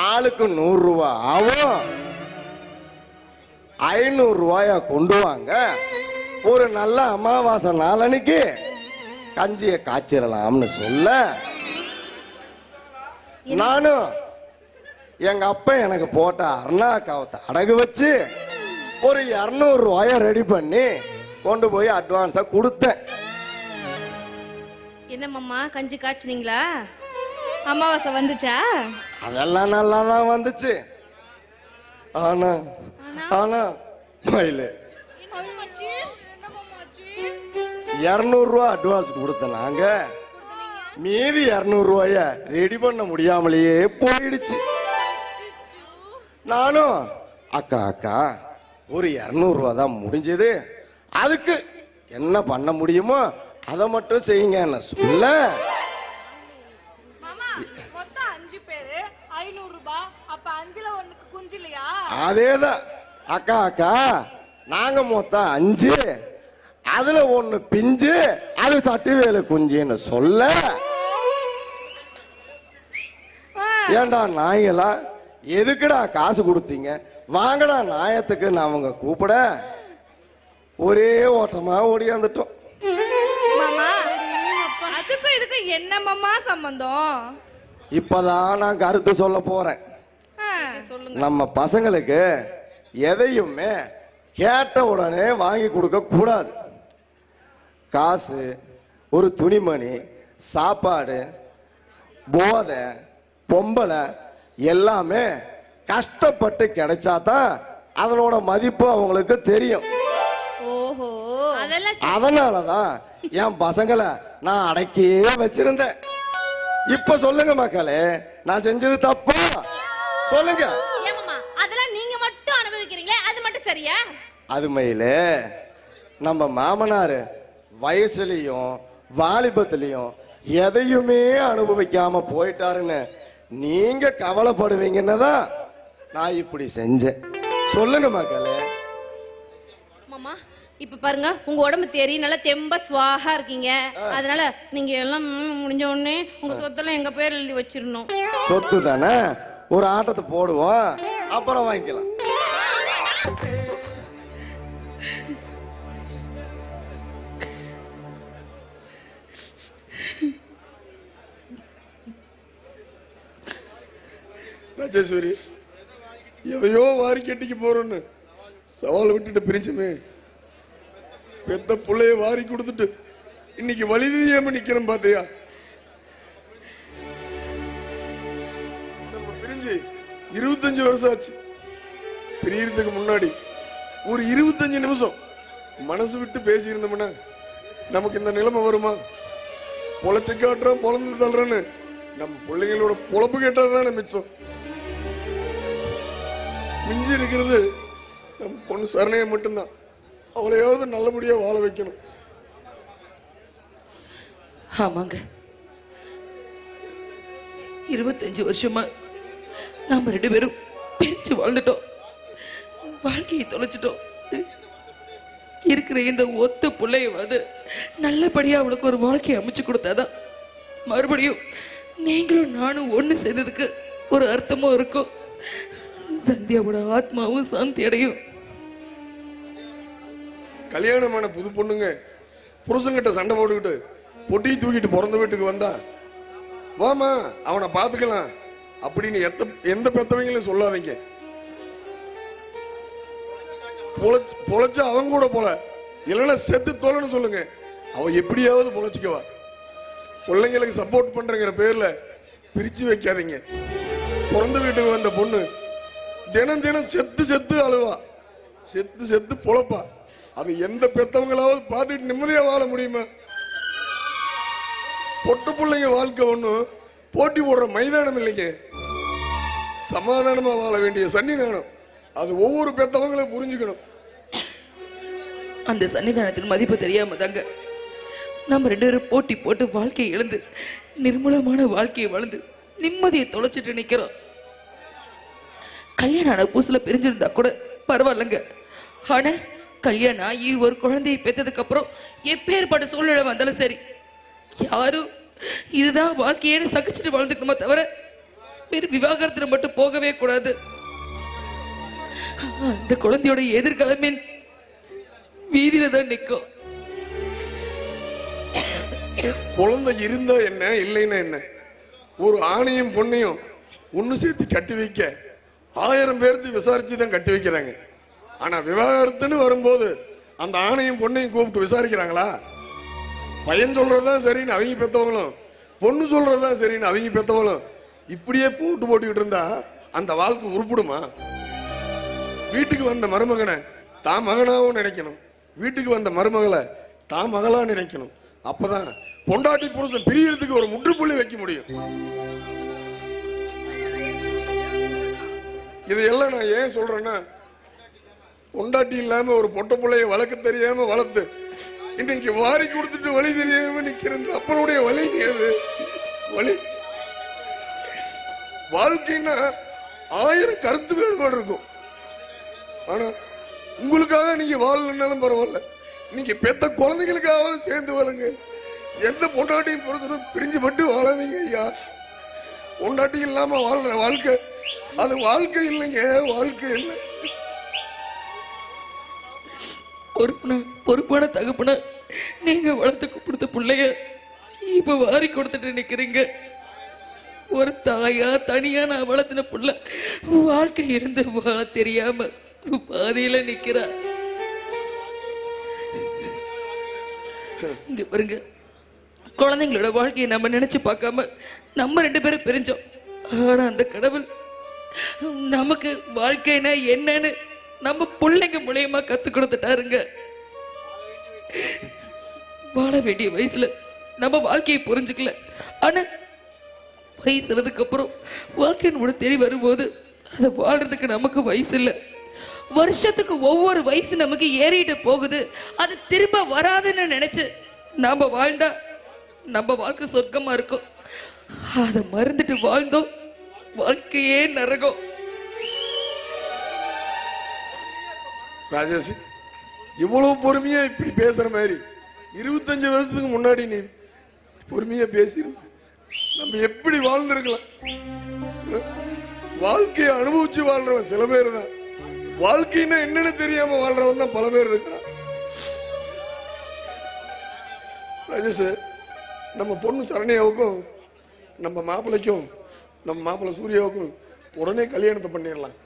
ஆளுக்கு 100 ரூபா ஆகும், 500 ரூபாயா கொண்டு வாங்க, ஒரு நல்ல அமாவாசை நாளன்னைக்கு கஞ்சியை காய்ச்சிடலாம்னு சொல்ல, நானும் எங்க அப்பா எனக்கு போட்ட அருணாக்காவத்தை அடகு வச்சு ஒரு 200 ரூபாய ரெடி பண்ணி கொண்டு போய் அட்வான்ஸா கொடுத்தேன். என்ன மாமா கஞ்சி காய்ச்சினீங்களா? அமாவாசை வந்துச்சா? அதெல்லாம் நல்லா தான் வந்துச்சு. ஆனா ஆனா மயிலு 200 ரூபா அட்வான்ஸ் கொடுத்த நாங்க மீதி 200 ரூபாய ரெடி பண்ண முடியாமலேயே போயிடுச்சு. நானும் அக்கா ஒரு 200 ரூபா தான் முடிஞ்சது, அதுக்கு என்ன பண்ண முடியுமோ அதை மட்டும் செய்யுங்க சொல்ல, மொத்தம் 5 பேரு 500 ரூபாய். அப்ப 5ல ஒண்ணுக்கு குஞ்சு இல்லையா? அதேதான் அக்கா நாங்க மொத்தம் 5, அதுல 1 பிஞ்சு, அது சத்திவேலு குஞ்சுன்னு சொல்ல, ஏண்டா நாய்களா எதுக்குடா காசு கொடுத்தீங்க, வாங்கடா நாயத்துக்கு அவங்க கூப்பிட ஒரே ஓட்டமா ஓடியாந்துட்டோம். மாமா அதுக்கும் இதுக்கும் என்ன மாமா சம்பந்தம்? இப்பதான் நான் கருத்து சொல்ல போறேன். நம்ம பசங்களுக்கு எதையுமே கேட்ட உடனே வாங்கி கொடுக்க கூடாது. காசு, ஒரு துணிமணி, சாப்பாடு, போதை, பொம்பளை எல்லாமே கஷ்டப்பட்டு கிடைச்சாதான் அதனோட மதிப்பு அவங்களுக்கு தெரியும். ஓஹோ, அதனாலதான் என் பசங்களை நான் அடக்கியே வச்சிருந்தேன். இப்ப சொல்லுங்க மக்களே, நான் செஞ்சது தப்பா சொல்லுங்க. அதெல்லாம் நீங்க மட்டும் அனுபவிக்கிறீங்களே, அது மட்டும் சரியா? அது மயிலே, நம்ம மாமனாரு வயசுலயும் வாலிபத்திலையும் எதையுமே அனுபவிக்காம போயிட்டாருன்னு நீங்க கவலைப்படுவீங்கன்னு தான் நான் இப்படி செஞ்சேன். சொல்லுங்க மக்களே. மாமா இப்ப பாருங்க, உங்க உடம்பு தேறி நல்லா தெம்பா சுவாகா இருக்கீங்க. அதனால நீங்க எல்லாம் முடிஞ்ச உடனே உங்க சொத்தெல்லாம் எங்க பேர் எழுதி வச்சிடணும். சொத்து தானே, ஒரு ஆட்டத்தை போடுவோம், அப்புறம் வாங்கிக்கலாம். ராஜேஸ்வரி, எதையோ வாரி கட்டிக்கு போறோன்னு சவால் விட்டுட்டு பிரிஞ்சுமே, பெத்த புள்ளைய வாரி கொடுத்துட்டு இன்னைக்கு வழி தெரியாம நிக்கிறோம் பாத்தியா? நம்ம பிரிஞ்சு 25 வருஷம் ஆச்சு. பிரியறதுக்கு முன்னாடி ஒரு 25 நிமிஷம் மனசு விட்டு பேசி இருந்தோம்னா நமக்கு இந்த நிலைமை வருமா? பொழைச்சு காட்டுறோம், பொழந்து தள்ளுறோன்னு நம்ம பிள்ளைங்களோட பொழப்பு கேட்டதுதானே மிச்சம். மிஞ்சி இருக்கிறது நம்ம பொண்ணு சரணையை மட்டும்தான். அவளையாவது நல்லபடியா வாழ வைக்கணும். ஆமாங்க, 25 வருஷமா நாம 2 பேரும் பிரிச்சு வாழ்ந்துட்டோம், வாழ்க்கையை தொலைச்சிட்டோம். இருக்கிற இந்த ஒத்த பிள்ளையாவது நல்லபடியா அவளுக்கு ஒரு வாழ்க்கையை அமைச்சு கொடுத்தாதான் மறுபடியும் நீங்களும் நானும் ஒண்ணு செய்ததுக்கு ஒரு அர்த்தமும் இருக்கும். சந்தியாவோட ஆத்மாவும் சாந்தி அடையும். கல்யாணமான புது பொண்ணுங்க புருஷங்கிட்ட சண்டை போட்டுக்கிட்டு பொட்டியை தூக்கிட்டு பிறந்த வீட்டுக்கு வந்தா, வாமா அவனை பாத்துக்கலாம் அப்படின்னு எந்த பெத்தவங்களும் சொல்லாதீங்க. பொழைச்ச அவங்க கூட போல, இல்லைன்னா செத்து தோலன்னு சொல்லுங்க. அவ எப்படியாவது பொழைச்சிக்கவா. பிள்ளைங்களுக்கு சப்போர்ட் பண்றங்கிற பேர்ல பிரிச்சு வைக்காதீங்க. பிறந்த வீட்டுக்கு வந்த பொண்ணு தினம் தினம் செத்து செத்து அழுவா, செத்து செத்து பொழப்பா. அது எந்த பெத்தவங்களாவது பார்த்துட்டு நிம்மதியா வாழ முடியுமா? பொட்டு பிள்ளைங்க வாழ்க்கை ஒண்ணும் போட்டி போடுற மைதானம் இல்லைங்க, சமாதானமா வாழ வேண்டிய சன்னிதானம். அது ஒவ்வொரு பெத்தவங்களும் புரிஞ்சுக்கணும். அந்த சன்னிதானத்தின் மதிப்பு தெரியாம தாங்க நம்ம 2 பேரும் போட்டி போட்டு வாழ்க்கையை இழந்து நிர்மூலமான வாழ்க்கையை வாழ்ந்து நிம்மதியை தொலைச்சிட்டு நிக்கிறோம். கல்யாணம் ஆன புதுசுல பிரிஞ்சிருந்தா கூட பரவாயில்லைங்க. ஆனா கல்யாணம் ஆகி ஒரு குழந்தையை பெற்றதுக்கு அப்புறம் எப்பேற்பட்ட சூழ்நிலை வந்தாலும் சரி, யாரும் இதுதான் வாழ்க்கையே சகிச்சுட்டு வாழ்ந்துக்கணுமா தவிர வேறு விவாகரத்துல மட்டும் போகவே கூடாது. அந்த குழந்தையோட எதிர்காலமே வீதியில தான் நிற்கும். குழந்தை இருந்தா என்ன இல்லைன்னா என்ன? ஒரு ஆணையும் பொண்ணையும் ஒண்ணு சேர்த்து கட்டி வைக்க 1000 பேர்த்து விசாரிச்சு தான் கட்டி வைக்கிறாங்க. ஆனா விவாகரத்துன்னு வரும்போது அந்த ஆணையும் பொண்ணையும் கூப்பிட்டு விசாரிக்கிறாங்களா? பையன் சொல்றதுதான் சரின்னு அவங்க பெத்தவங்களும், பொண்ணு சொல்றதுதான் சரின்னு அவங்க பெத்தவங்களும் இப்படியே போட்டுக்கிட்டு இருந்தா அந்த வாழ்க்கை உருப்பிடுமா? வீட்டுக்கு வந்த மருமகனை தான் மகனாவும் நினைக்கணும், வீட்டுக்கு வந்த மருமகளை தான் மகளா நினைக்கணும். அப்பதான் பொண்டாட்டி புருஷன் பிரியறதுக்கு ஒரு முற்றுப்புள்ளி வைக்க முடியும். இதையெல்லாம் நான் ஏன் சொல்றேன்னா, பொண்டாட்டி இல்லாம ஒரு பொட்ட பிள்ளைய வளர்க்க தெரியாம வளர்த்து இன்னைக்கு வாரி கொடுத்துட்டு வழி தெரியாம நிக்கிறது அப்பனுடைய வலி. அது வலி. வாழ்க்கைன்னா 1000 கருத்து வேறுபாடு இருக்கும். ஆனா உங்களுக்காக நீங்க வாழலன்னாலும் பரவாயில்ல, நீங்க பெத்த குழந்தைகளுக்காக சேர்ந்து வாழுங்க. எந்த பொண்டாட்டியும் புருஷனும் பிரிஞ்சு பட்டு வாழாதீங்க ஐயா. பொண்டாட்டி இல்லாம வாழ்ற வாழ்க்கை அது வாழ்க்கை இல்லைங்க, வாழ்க்கை இல்லை. பொறுப்பான தகப்பன நீங்க வளர்த்து கொடுத்த பிள்ளைய இப்ப வாரி கொடுத்துட்டு நிக்கிறீங்க. ஒரு தாயா தனியா நான் வளர்த்தின புள்ள வாழ்க்கை இருந்து வாழ தெரியாம பாதியில நிக்கிறா. இங்க பாருங்க, குழந்தைங்களோட வாழ்க்கையை நம்ம நினைச்சு பார்க்காம நம்ம 2 பேரும் பிரிஞ்சோம். ஆனா அந்த கடவுள் நமக்கு வாழ்க்கைனா என்னன்னு நம்ம பிள்ளைங்க மூலியமா கத்து கொடுத்துட்டாருங்க. வாழ வேண்டிய வயசுல நம்ம வாழ்க்கையை புரிஞ்சுக்கல. ஆனா வயசுனதுக்கு அப்புறம் வாழ்க்கையோட தேடி வரும்போது அதை வாழ்றதுக்கு நமக்கு வயசு இல்லை. வருஷத்துக்கு ஒவ்வொரு வயசு நமக்கு ஏறிட்டு போகுது. அது திரும்ப வராதுன்னு நினைச்சு நாம வாழ்ந்தா நம்ம வாழ்க்கை சொர்க்கமா இருக்கும். அதை மறந்துட்டு வாழ்ந்தோம், வாழ்க்கையே நரகம். ராஜேஷ், இவ்வளவு பொறுமையா இப்படி பேசுற மாதிரி 25 வருஷத்துக்கு முன்னாடி நீ பொறுமையா பேசியிருந்த நம்ம எப்படி வாழ்ந்திருக்கலாம்? வாழ்க்கையை அனுபவிச்சு வாழ்றவன் சில பேர் தான், வாழ்க்கைன்னா என்னன்னு தெரியாம வாழ்றவன் தான் பல பேர் இருக்கிறான். ராஜேஷ், நம்ம பொண்ணு சரண்யாவுக்கும் நம்ம மாப்பிள்ளைக்கும் நம்ம மாப்பிள்ளை சூர்யாவுக்கும் உடனே கல்யாணத்தை பண்ணிடலாம்.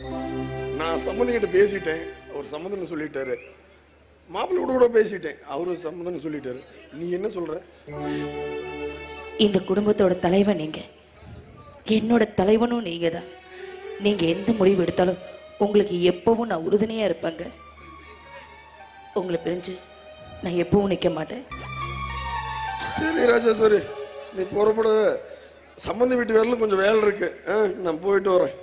நான் சம்மந்திக்கிட்ட பேசிட்டேன், அவர் சம்மந்தம்னு சொல்லிட்டாரு. மாப்பிள்ளை கூட பேசிட்டேன், அவரு சம்மந்தம்னு சொல்லிட்டாரு. நீ என்ன சொல்ற? இந்த குடும்பத்தோட தலைவன் நீங்க, என்னோட தலைவனும் நீங்க தான். நீங்க எந்த முடிவு எடுத்தாலும் உங்களுக்கு எப்பவும் நான் உறுதுணையா இருப்பேங்க. உங்களை பிரிஞ்சு நான் எப்பவும் நிற்க மாட்டேன். சரி ராஜேஸ்வரி, நீ புறப்பட. சம்பந்தி வீட்டு வேலையில் கொஞ்சம் வேலை இருக்கு, நான் போயிட்டு வரேன்.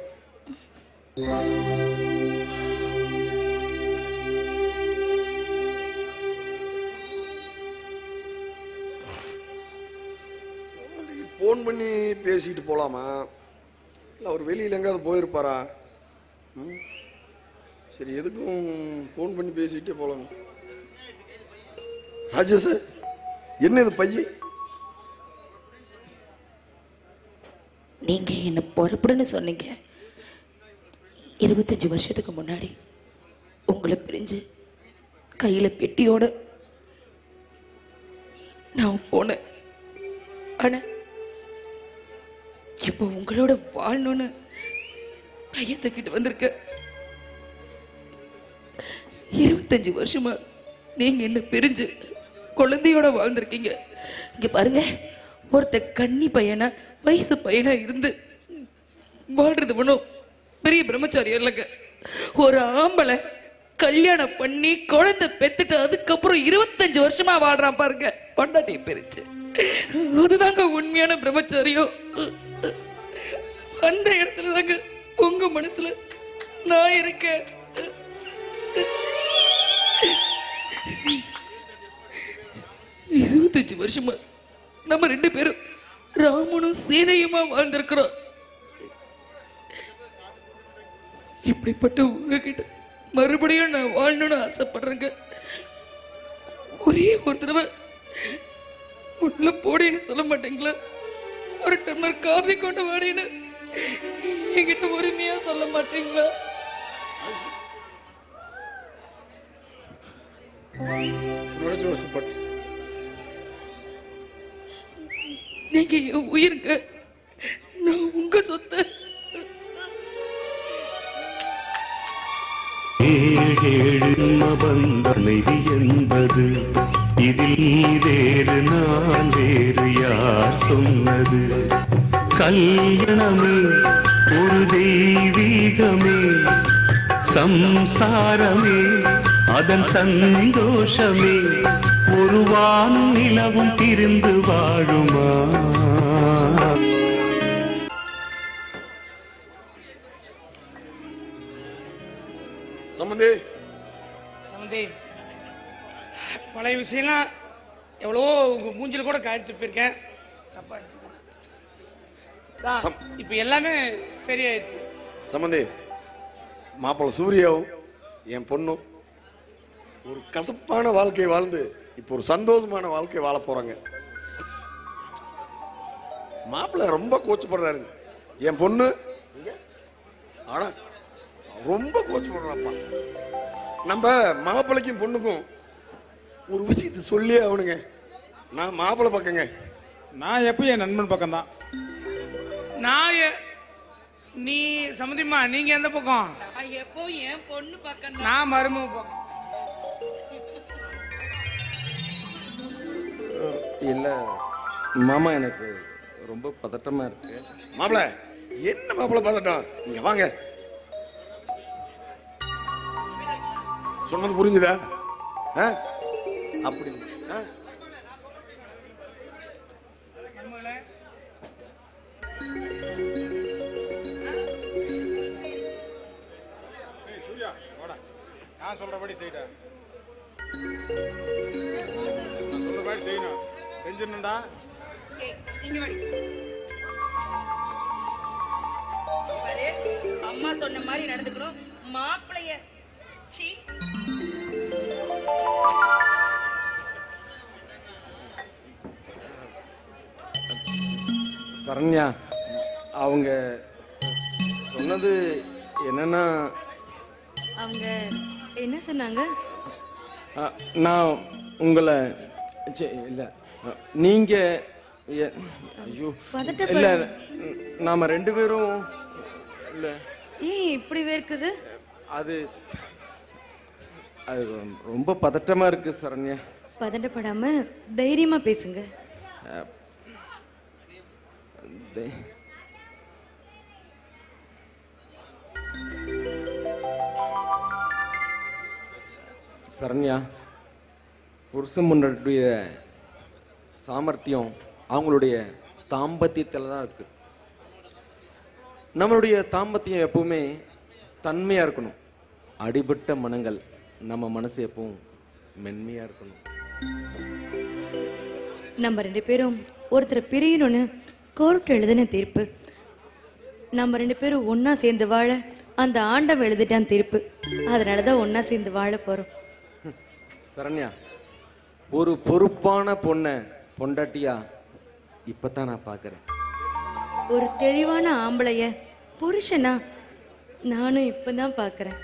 போன் பண்ணி பேசிட்டு போலாமா, இல்லை அவர் வெளியில் எங்காவது போயிருப்பாரா? சரி, எதுக்கும் போன் பண்ணி பேசிட்டே போலாம். ராஜேஷ், என்ன இது பையன்? நீங்க என்ன பொறுப்புன்னு சொன்னீங்க. 25 வருஷத்துக்கு முன்னாடி உங்களை பிரிஞ்சு கையில பெட்டியோட நான் போனேன். ஆனா இப்போ உங்களோட வாழணும்னு பையன் தூக்கிட்டு வந்திருக்க. 25 வருஷமா நீங்க என்ன பிரிஞ்சு குழந்தையோட வாழ்ந்திருக்கீங்க. இங்க பாருங்க, ஒருத்த கன்னி பையனா வயசு பையனா இருந்து வாழ்றது ஒன்றும் பெரிய பிரம்மச்சாரியம் இல்லைங்க. ஒரு ஆம்பளை கல்யாணம் பண்ணி குழந்தை பெத்துட்டு அதுக்கப்புறம் 25 வருஷமா வாழ்றான் பாருங்க பொண்டாட்டியை பிரிச்சு. அதுதாங்க உண்மையான பிரம்மச்சாரியம். அந்த இடத்துல தாங்க உங்க மனசுல நான் இருக்கேன். 25 வருஷமா நம்ம 2 பேரும் ராமனும் சீதையுமா வாழ்ந்திருக்கிறோம். இப்படிப்பட்ட உங்ககிட்ட மறுபடியும் நான் வாழணும்னு ஆசைப்படுறேங்க. ஒரே ஒரு தடவை உள்ள போடின்னு சொல்ல மாட்டீங்களா? ஒரு டம்ளர் காஃபி கொண்டு வாடின்னு என்கிட்ட உரிமையா சொல்ல மாட்டீங்களா? உணர்ச்சி வசப்பட்டு நீங்க என் உயிருங்க, நான் உங்க சொத்து. பந்தனை என்பது இதில் வேறு நான் வேறு யார் சொன்னது? கல்யாணமே ஒரு தெய்வீகமே, சம்சாரமே அதன் சந்தோஷமே, ஒரு வானும் நிலவும் திரிந்து வாழுமா? சம்பந்தி சம்பந்தி, பழைய விஷயம்லாம் எவ்வளவோ உங்க மூஞ்சில கூட காய்ச்சி போயிருக்கேன். தப்பா இப்போ எல்லாமே சரியாயிடுச்சு. சம்பந்தி, மாப்பிள்ளை சூர்யாவும் என் பொண்ணும் ஒரு கசப்பான வாழ்க்கை வாழ்ந்து இப்போ ஒரு சந்தோஷமான வாழ்க்கை வாழ போறாங்க. மாப்பிள்ளை ரொம்ப கோச்சப்படுறாருங்க. என் பொண்ணு ஆனா ரொம்ப கோச்சப்படுறாப்பா. நம்ம மாப்பிள்ளைக்கும் பொண்ணுக்கும் ஒரு விஷயத்தை சொல்லியே ஆகணுங்க. நான் மாப்பிள்ளை பக்கங்க. நான் எப்பயும் என் நண்பன் பக்கம் தான். நீ சம்மந்திமா, நீங்க எந்த பக்கம்? எப்போ என் பொண்ணு பக்கம். நான் மருமக பக்கம். இல்ல மாமா, எனக்கு ரொம்ப பதட்டமா இருக்கு. மாப்பிள்ளை, என்ன மாப்பிள்ளை பதட்டம்? இங்க வாங்க. சொன்னது புரிஞ்சுதா? அப்படி நான் சொல்றபடி செய்யடா. நான் சொல்றபடி செய்யணும். செஞ்சிடணும்டா. அம்மா சொன்ன மாதிரி நடந்துக்கணும். மாப்பிளைய சரண்யா, அவங்க சொன்னது என்னன்னா, அவங்க என்ன சொன்னாங்க? நான் உங்களை இல்லை நீங்க ஐயோ இல்லை, நாம ரெண்டு பேரும் இல்லை. ஏன் இப்படி வேர்க்குது? அது ரொம்ப பதட்டமா இருக்கு சரண்யா. பதட்டப்படாம தைரியமா பேசுங்க. சரண்யா, புருஷன் முன்னுடைய சாமர்த்தியம் அவங்களுடைய தாம்பத்தியத்தில் தான் இருக்கு. நம்மளுடைய தாம்பத்தியம் எப்பவுமே தன்மையா இருக்கணும். அடிபட்ட மனங்கள் நம்ம மனசு எப்பவும் மென்மையா இருக்கணும். நம்ம ரெண்டு பேரும் ஒருத்தர் பிரியணும்னு கோர்ட் எழுதின தீர்ப்பு. நம்ம ரெண்டு பேரும் ஒன்னா சேர்ந்து வாழ அந்த ஆண்டவன் எழுதிட்டான் தீர்ப்பு. அதனாலதான் ஒன்னா சேர்ந்து வாழ போறோம். சரண்யா, ஒரு பொறுப்பான பொண்ணை பொண்டாட்டியா இப்பதான் நான் பாக்குறேன். ஒரு தெளிவான ஆம்பளைய புருஷனா நானும் இப்பதான் பாக்குறேன்.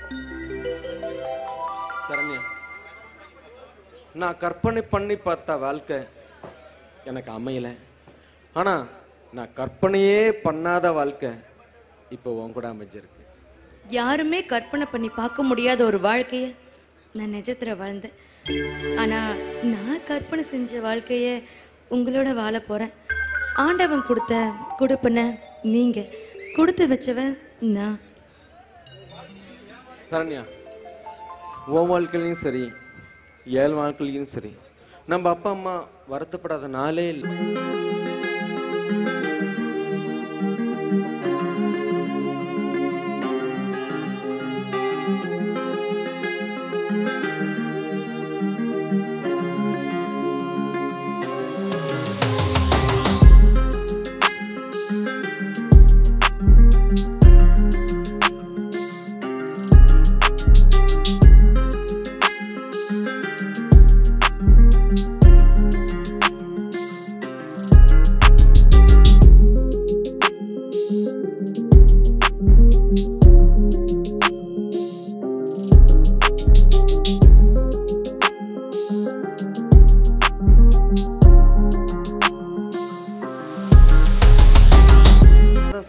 சரண்யா, நான் கற்பனை பண்ணி பார்த்த வாழ்க்கை எனக்கு அமையல. ஆனா நான் கற்பனையே பண்ணாத வாழ்க்கை இப்போ உன் கூட அமைஞ்சிருக்கு. யாருமே கற்பனை பண்ணி பார்க்க முடியாத ஒரு வாழ்க்கைய நான் நிஜத்துல வாழ்ந்தேன். ஆனா நான் கற்பனை செஞ்ச வாழ்க்கைய உங்களோட வாழ போறேன். ஆண்டவன் கொடுத்த கொடுப்பன நீங்க, கொடுத்து வச்சவன் நான். சரண்யா, உன் வாழ்க்கையிலையும் சரி ஏழு வாழ்க்கையிலையும் சரி நம்ம அப்பா அம்மா வருத்தப்படாத நாளே இல்லை.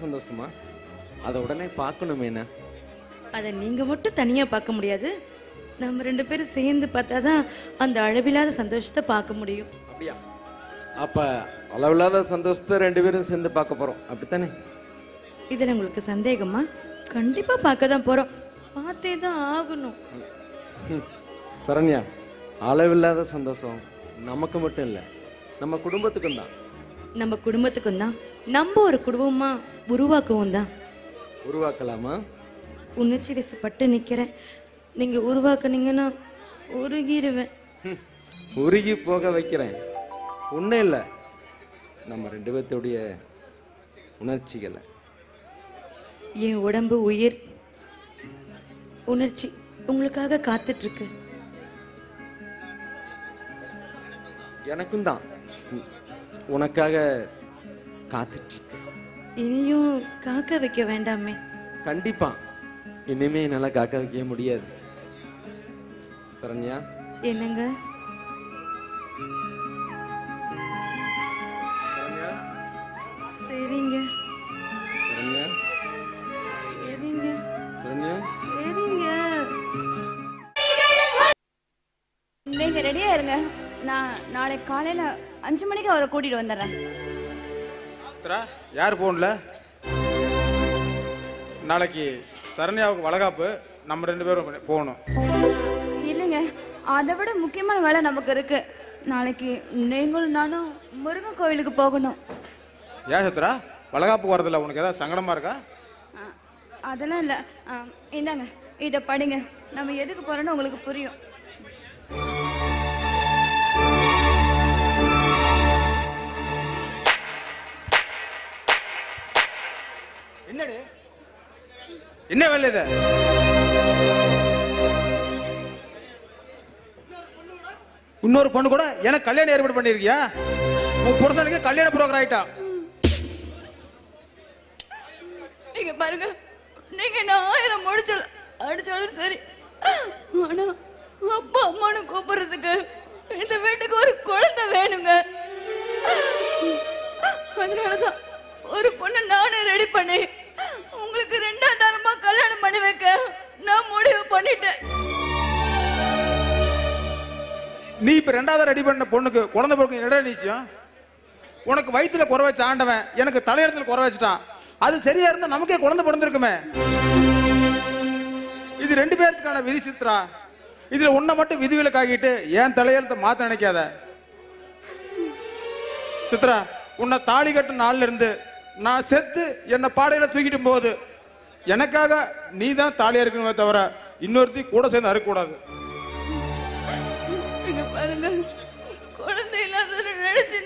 சந்தோஷமா? அதை உடனே பார்க்கணுமே என்ன? அதை நீங்க மட்டும் தனியா பார்க்க முடியாது, நம்ம 2 பேரும் சேர்ந்து பார்த்தாதான் அந்த அளவில்லாத சந்தோஷத்தை பார்க்க முடியும். அப்படியா? அப்ப அளவில்லாத சந்தோஷத்தை 2 பேரும் சேர்ந்து பார்க்க போறோம், அப்படித்தானே? இதுல உங்களுக்கு சந்தேகமா? கண்டிப்பா பார்க்க தான் போறோம், பார்த்தே தான் ஆகணும். சரண்யா, அளவில்லாத சந்தோஷம் நமக்கு மட்டும் இல்லை, நம்ம குடும்பத்துக்கும் தான். நம்ம குடும்பத்துக்கும் தான், நம்ம ஒரு குடும்பமா உருவாக்கவும் தான். உருவாக்கலாமா? உணர்ச்சி வசப்பட்டு நிக்கிறேன், நீங்க உருவாக்குனீங்கன்னா உருகிருவேன். உருகி போக வைக்கிறேன். ஒன்றும் இல்லை, நம்ம 2 பேர்த்துடைய உணர்ச்சிகளை. என் உடம்பு உயிர் உணர்ச்சி உங்களுக்காக காத்துட்டு இருக்கு. எனக்கும் தான் உனக்காக காத்துட்டு இருக்கு. இனியும் காக்க வைக்க வேண்டாமே? கண்டிப்பா இனிமே என்னால காக்க வைக்க முடியாது. சரண்யா, என்னங்க? சரிங்க சரண்யா, சரிங்க சரண்யா, சரிங்க. நீங்க ரெடியா இருங்க, நான் நாளைக்கு காலையில 5 மணிக்கு அவரை கூட்டிட்டு வந்துடுறேன். யார் போன்ல? நாளைக்கு சரண்யாவுக்கு வளகாப்பு, நம்ம 2 பேரும் போகணும். இல்லைங்க, அதை விட முக்கியமான வேலை நமக்கு இருக்கு. நாளைக்கு நீங்களும் நானும் முருகன் கோவிலுக்கு போகணும். ஏன் சித்ரா, வளகாப்புக்கு வரதில்ல உனக்கு ஏதாவது சங்கடமா இருக்கா? அதெல்லாம் இல்லை. இந்தாங்க, இதை படிங்க, நம்ம எதுக்கு போறோம்னு உங்களுக்கு புரியும். என்னடி என்ன வேலை இது? இன்னொரு பொண்ணு கூட எனக்கு கல்யாணம் ஏற்பாடு பண்ணிருக்கியா? உன் புருஷனுக்கு கல்யாண புரோக்கர் ஆயிட்டா. நீங்க பாருங்க, நீங்க என்ன 1000 முடிச்சல் அடிச்சாலும் சரி, ஆனா அப்பா அம்மானு கூப்பிடுறதுக்கு இந்த வீட்டுக்கு ஒரு குழந்தை வேணுங்க. அதனாலதான் ஒரு பொண்ணு நானே ரெடி பண்ணி உங்களுக்கு 2ஆம் தரமா கல்யாணம் பண்ணி வைக்க நான் முடிவு பண்ணிட்டேன். நீ இப்ப 2வது ரெடி பண்ண பொண்ணுக்கு குழந்தை பிறகு இடம் நிச்சயம். உனக்கு வயிற்றுல குறை வச்ச ஆண்டவன் எனக்கு தலையெழுத்துல குறை வச்சுட்டான். அது சரியா இருந்தா நமக்கே குழந்தை பிறந்திருக்குமே. இது 2 பேருக்கான விதி சித்ரா. இதுல உன்னை மட்டும் விதிவிலக்காகிட்டு ஏன் தலையெழுத்தை மாத்த நினைக்காத சித்ரா. உன்னை தாலி கட்டும் நாள்ல இருந்து நான் செத்து என்னை பாடையில தூக்கிட்டு போகுது எனக்காக நீ தான் தாலியா இருக்கணுமே தவிர இன்னொருத்தி கூட சேர்ந்து அறுக்கூடாது. இங்க பாருங்க, குழந்தை இல்லாத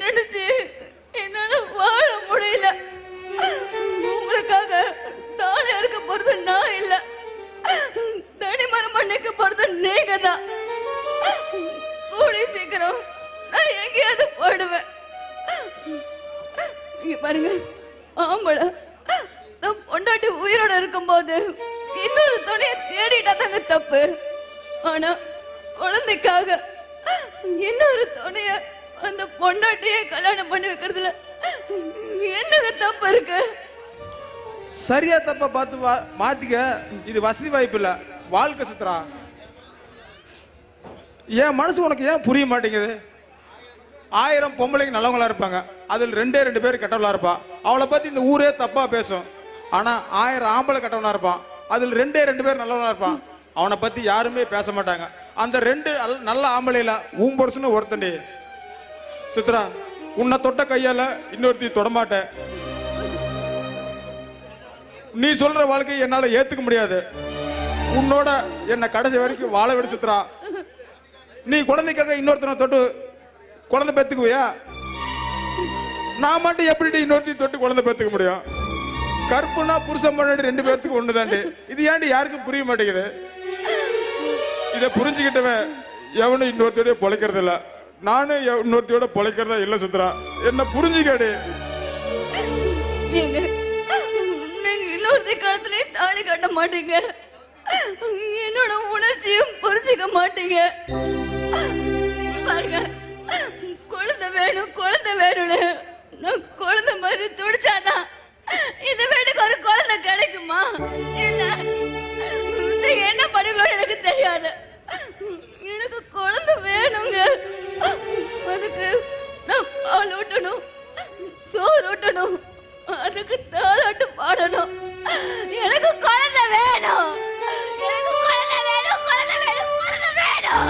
நினைச்சு என்னால வாழ முடியல. உங்களுக்காக தாலியா இருக்க போறது நான் இல்ல, தனிமரம் பண்ணிக்க போறது நீங்க தான். கூடி சீக்கிரம் நான் எங்கேயாவது போயிடுவேன். இங்க பாருங்க, ஆம்பளை தன் பொண்டாட்டி உயிரோட இருக்கும்போது இன்னொரு துணையை தேடிட்டா தாங்க தப்பு. ஆனா குழந்தைக்காக இன்னொரு துணைய அந்த பொண்டாட்டியே கல்யாணம் பண்ணி வைக்கிறதுல என்னங்க தப்பு இருக்கு? சரியா தப்ப பார்த்து மாத்திக்க. இது வசதி வாய்ப்பு இல்ல, வாழ்க்கை சித்ரா. என் மனசு உனக்கு ஏன் புரிய மாட்டேங்குது? 1000 பொம்பளைங்க நல்லவங்களா இருப்பாங்க, அதில் 2 பேர் கெட்டவளா இருப்பா. அவளை பத்தி இந்த ஊரே தப்பா பேசும். ஆனா 1000 ஆம்பளை கெட்டவனா இருப்பான், அதில் 2 பேர் நல்லவனா இருப்பான். அவனை பத்தி யாருமே பேச மாட்டாங்க. அந்த 2 நல்ல ஆம்பளையில ஊம்பொருசுன்னு ஒருத்தண்டி. சித்ரா, உன்னை தொட்ட கையால இன்னொருத்தி தொடமாட்டேன். நீ சொல்ற வாழ்க்கையை என்னால ஏத்துக்க முடியாது. உன்னோட என்ன கடைசி வரைக்கும் வாழ விடு சித்ரா. நீ குழந்தைக்காக இன்னொருத்தனை தொட்டு குழந்தை பெத்துக்குவியா? நான் மட்டும் எப்படி இன்னொருத்தி தொட்டு குழந்தை பெத்துக்க முடியும்? கற்புனா புருஷன் பண்ணி 2 பேர்த்துக்கு ஒண்ணுதாண்டி. இது ஏன்டி யாருக்கும் புரிய மாட்டேங்குது? இதை புரிஞ்சுக்கிட்டவன் எவனும் இன்னொருத்தையோட பொழைக்கிறது இல்ல. நானும் இன்னொருத்தையோட பொழைக்கிறதா இல்ல சித்ரா. என்ன புரிஞ்சுக்காடி. நீங்க இன்னொருத்தி காலத்திலேயே தாலி கட்ட மாட்டீங்க, என்னோட உணர்ச்சியும் புரிஞ்சுக்க மாட்டீங்க. பாருங்க, குழந்தை வேணும்னு நான் குழந்தை மாதிரி துடிச்சாதான் இதை விட பால் ஊட்டணும், சோறு ஊட்டணும், அதுக்கு தாலாட்டு பாடணும். எனக்கு குழந்தை வேணும், எனக்கு குழந்தை வேணும், குழந்தை வேணும், குழந்தை வேணும்.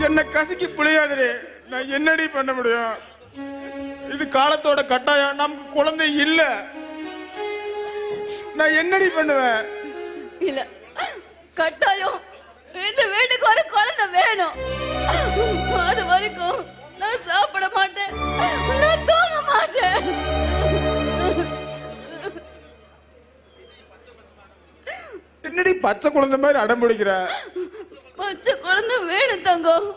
என்ன கசிக்கு புளியாதே, நான் என்னடி பண்ண முடியும்? இது காலத்தோட கட்டாயம். நமக்கு குழந்தை இல்ல, நான் என்னடி பண்ணுவேன்? இல்ல, கட்டாயம் இந்த வீட்டுக்கு ஒரு குழந்தை வேணும். அது வரைக்கும் நான் சாப்பிட மாட்டேன், நான் தூங்க மாட்டேன். என்னடி பச்சை குழந்தை மாதிரி அடம் பிடிக்கிற? பச்சை குழந்தை வேணும் தங்கம்,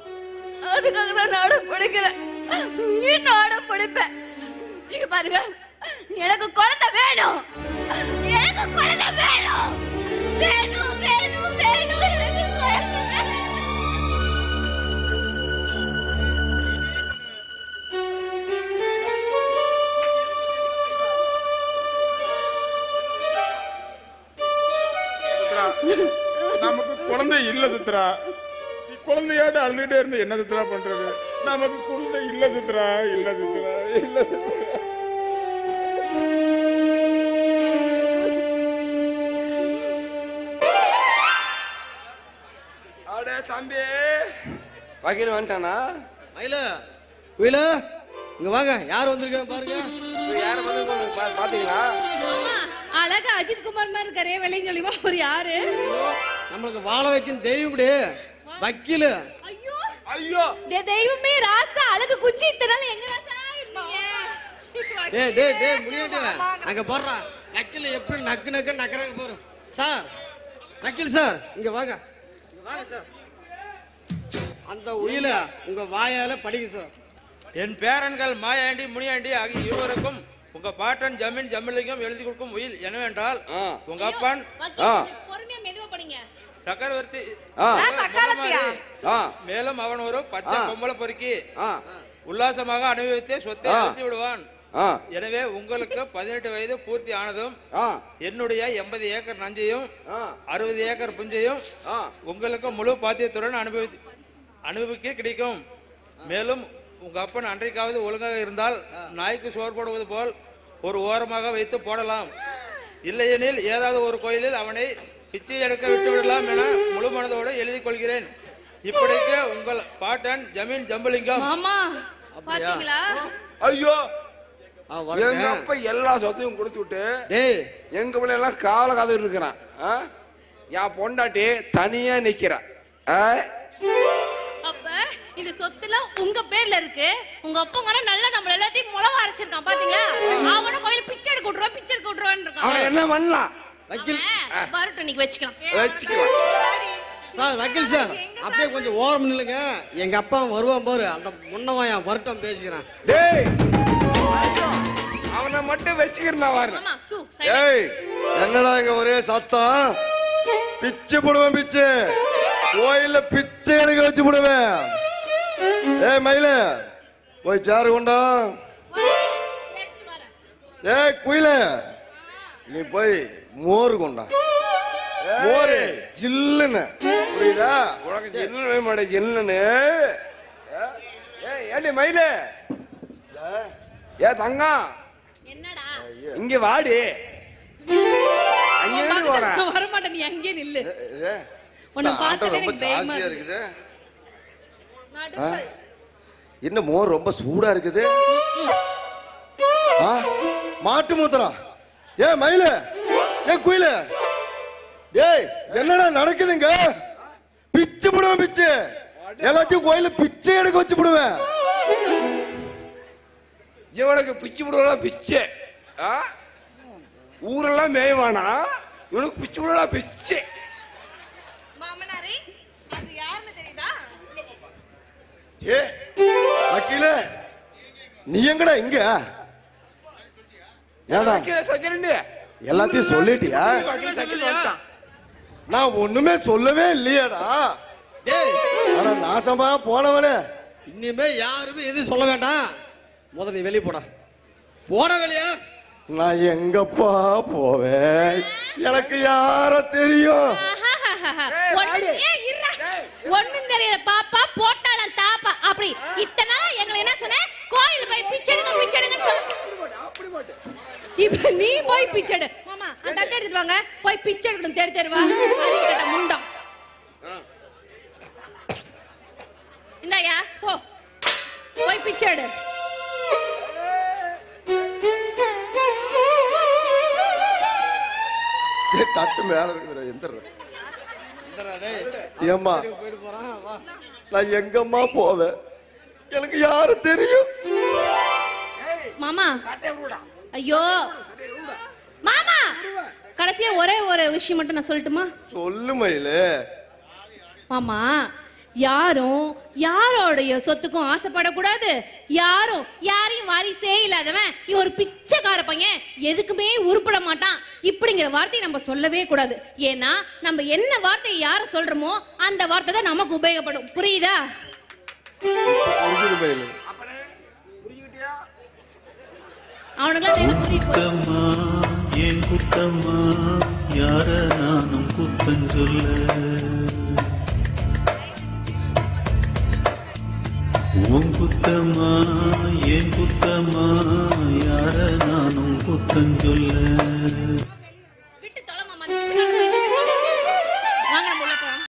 அதுக்காக நான் அடம் பிடிக்கிறேன், இன்னும் அடம் பிடிப்பேன். நீங்க பாருங்க, எனக்கு குழந்தை வேணும், எனக்கு குழந்தை வேணும், வேணும் வேணும் வேணும், எனக்கு குழந்தை வேணும். நமக்கு குழந்தை இல்ல சித்ரா. குழந்தையாட்ட அழுதுகிட்டே இருந்து என்ன சித்ரா பண்றது? நமக்கு குழந்தை இல்ல சித்ரா, இல்ல சித்ரா, இல்ல சித்ரா. அடே தம்பி, வக்கீல் வந்துட்டானா? மயில குயில இங்க வாங்க, யார் வந்திருக்காங்க பாருங்க. யார் வந்து பாத்தீங்களா? அழகா அஜித் குமார் மாதிரி இருக்காரே, வெளியே சொல்லிமா ஒரு யாரு? நம்மளுக்கு வாழ வைக்கும் தெய்வம்டே, வக்கீல். ஐயோ ஐயோ, தெய்வமே ராசா, அழகு குச்சி இத்தனால எங்க ராசா இருந்தீங்க? டேய் டேய் டேய் முடியடா, அங்க போறா வக்கீல் எப்படி நக்கு நக்கு நக்கறாங்க போற. சார் வக்கீல் சார், இங்க வாங்க, இங்க வாங்க சார். அந்த உயில உங்க வாயால படிங்க சார். என் பேரன்கள் மாயாண்டி முனியாண்டி ஆகிய இருவருக்கும் உங்க பாட்டன் ஜமீன் ஜமீலிங்கம் எழுதி கொடுக்கும் உயில் என்னவென்றால், உங்க அப்பன் பொறுமையா மெதுவா படிங்க. சக்கரவர்த்தி சக்காலத்தியா? மேலும் அவன் ஒரு பச்சை பொம்பளை பொறுக்கி உல்லாசமாக அனுபவித்து சொத்தை அழுத்தி விடுவான். எனவே உங்களுக்கு 18 வயது பூர்த்தி ஆனதும் என்னுடைய 80 ஏக்கர் நஞ்சையும் 60 ஏக்கர் புஞ்சையும் உங்களுக்கு முழு பாத்தியத்துடன் அனுபவிக்க கிடைக்கும். மேலும் உங்க அப்பன் அன்றைக்காவது ஒழுங்காக இருந்தால் நாய்க்கு சோறு போடுவது போல் ஒரு ஓரமாக வைத்து போடலாம். இல்லையெனில் ஏதாவது ஒரு கோயிலில் அவனை பிச்சை எடுக்க விட்டு விடலாம் என முழு மனதோடு எழுதி கொள்கிறேன். இப்படிக்கு உங்கள் பாட்டன் ஜமீன் ஜம்புலிங்கம். பாத்தீங்களா? ஐயோ, எங்க அப்பா எல்லா சொத்தையும் கொடுத்து விட்டு எங்க பிள்ளை எல்லாம் கால கதை இருக்கிறான். என் பொண்டாட்டி தனியா நிக்கிறான். அப்ப இந்த சொத்துலாம் உங்க பேர்ல இருக்கு. உங்க அப்பா நல்லா நம்ம எல்லாத்தையும் முளவா அரைச்சிருக்கான் பாத்தீங்களா? அவனும் கோயில் பிச்சை எடுக்க விட்டுருவான், பிச்சை எடுக்க விட்டுருவான்னு இருக்கான். அவன் என்ன பண்ணலாம்? வரட்டும், இன்னைக்கு வச்சுக்கலாம். சார் வக்கீல் சார், அப்படியே கொஞ்சம் ஓரம் நில்லுங்க. எங்க அப்பா வருவான் பாரு, அந்த முன்னவாயா வரட்டும் பேசிக்கிறேன். டேய், அவனை மட்டும் வச்சுக்கிறேன் வரேன். ஏய், என்னடா இங்க ஒரே சத்தம்? பிச்சை போடுவேன், பிச்சை கோயில்ல பிச்சை எடுக்க வச்சு போடுவேன். ஏய் மயில, போய் சேரு கொண்டா. ஏய் குயில, நீ போய் மோர் கொண்டா. மோர் ஜில்லுன்னு, புரியுதா? உனக்கு ஜில்லுன்னு மாட்டே, ஜில்லுன்னு. ஏண்டி மயில, ஏ தங்கம், என்னடா இங்க வாடி. அங்கே வர மாட்டேன், நீ அங்கே நில்லு. உன்னை பார்த்தாலே எனக்கு பயமா இருக்குது. என்ன மோர் ரொம்ப சூடா இருக்குது. மாட்டு மூத்திரம். ஏ மயில, ஏ குயில, ஏய் என்னடா நடக்குதுங்க? பிச்சை போடுவேன், பிச்சை எல்லாத்தையும் கோயில பிச்சை எடுக்க வச்சு போடுவேன். இவனுக்கு பிச்சு விடுவா பிச்சை. ஊரெல்லாம் மேய்வானா, இவனுக்கு பிச்சு விடுவா பிச்சை. மாமனாரே, அது யாருன்னு தெரியுதா? ஏ வக்கீல, நீ எங்கடா இங்க? ஏடா எல்லாத்தையும் சொல்லிட்டியா? நான் ஒண்ணுமே சொல்லவே இல்லையாடா. அட நாசமா போனவனே, இனிமே யாருமே எதுவும் சொல்ல வேண்டாம். முதல்ல நீ வெளியே போடா. போட வெளியா? நான் எங்கப்பா போவேன்? எனக்கு யார தெரியும்? ஒண்ணும் தெரியல பாப்பா போட்டாலாம் தாப்பா அப்படி இத்தனை நாள் எங்களை என்ன சொன்ன கோயில் போய் பிச்சைடுங்க இப்ப நீ போய் பிச்சைடு மாமா அந்த தட்டை எடுத்துட்டு வாங்க போய் பிச்சை எடுக்கணும் தெருவா அறிக்கட்ட முண்டம் இந்தாயா போ போய் பிச்சைடு தட்டு மேல இருக்கிற எந்திர ஏம்மா நான் எங்கம்மா போவேன் எனக்கு யாரு தெரியும் மாமா ஐயோ மாமா கடைசியா ஒரே ஒரு விஷயம் மட்டும் நான் சொல்லட்டுமா சொல்லு மயிலே மாமா யாரும் யாரோடைய சொத்துக்கும் ஆசைப்படக்கூடாது யாரும் யாரையும் வாரிசே இல்லாதவன் ஒரு பிச்சைக்கார பையன் எதுக்குமே உருப்பட மாட்டான் இப்படிங்கிற வார்த்தையை நம்ம சொல்லவே கூடாது ஏன்னா நம்ம என்ன வார்த்தையை யார சொல்றோமோ அந்த வார்த்தை தான் நமக்கு உபயோகப்படும் புரியுதா அவனுக்கு ஏன் குத்தம்மா யார நானும் குத்தஞ்சொல்ல உன் குத்தம்மா ஏன் குத்தம்மா யார நானும் குத்தஞ்சொல்ல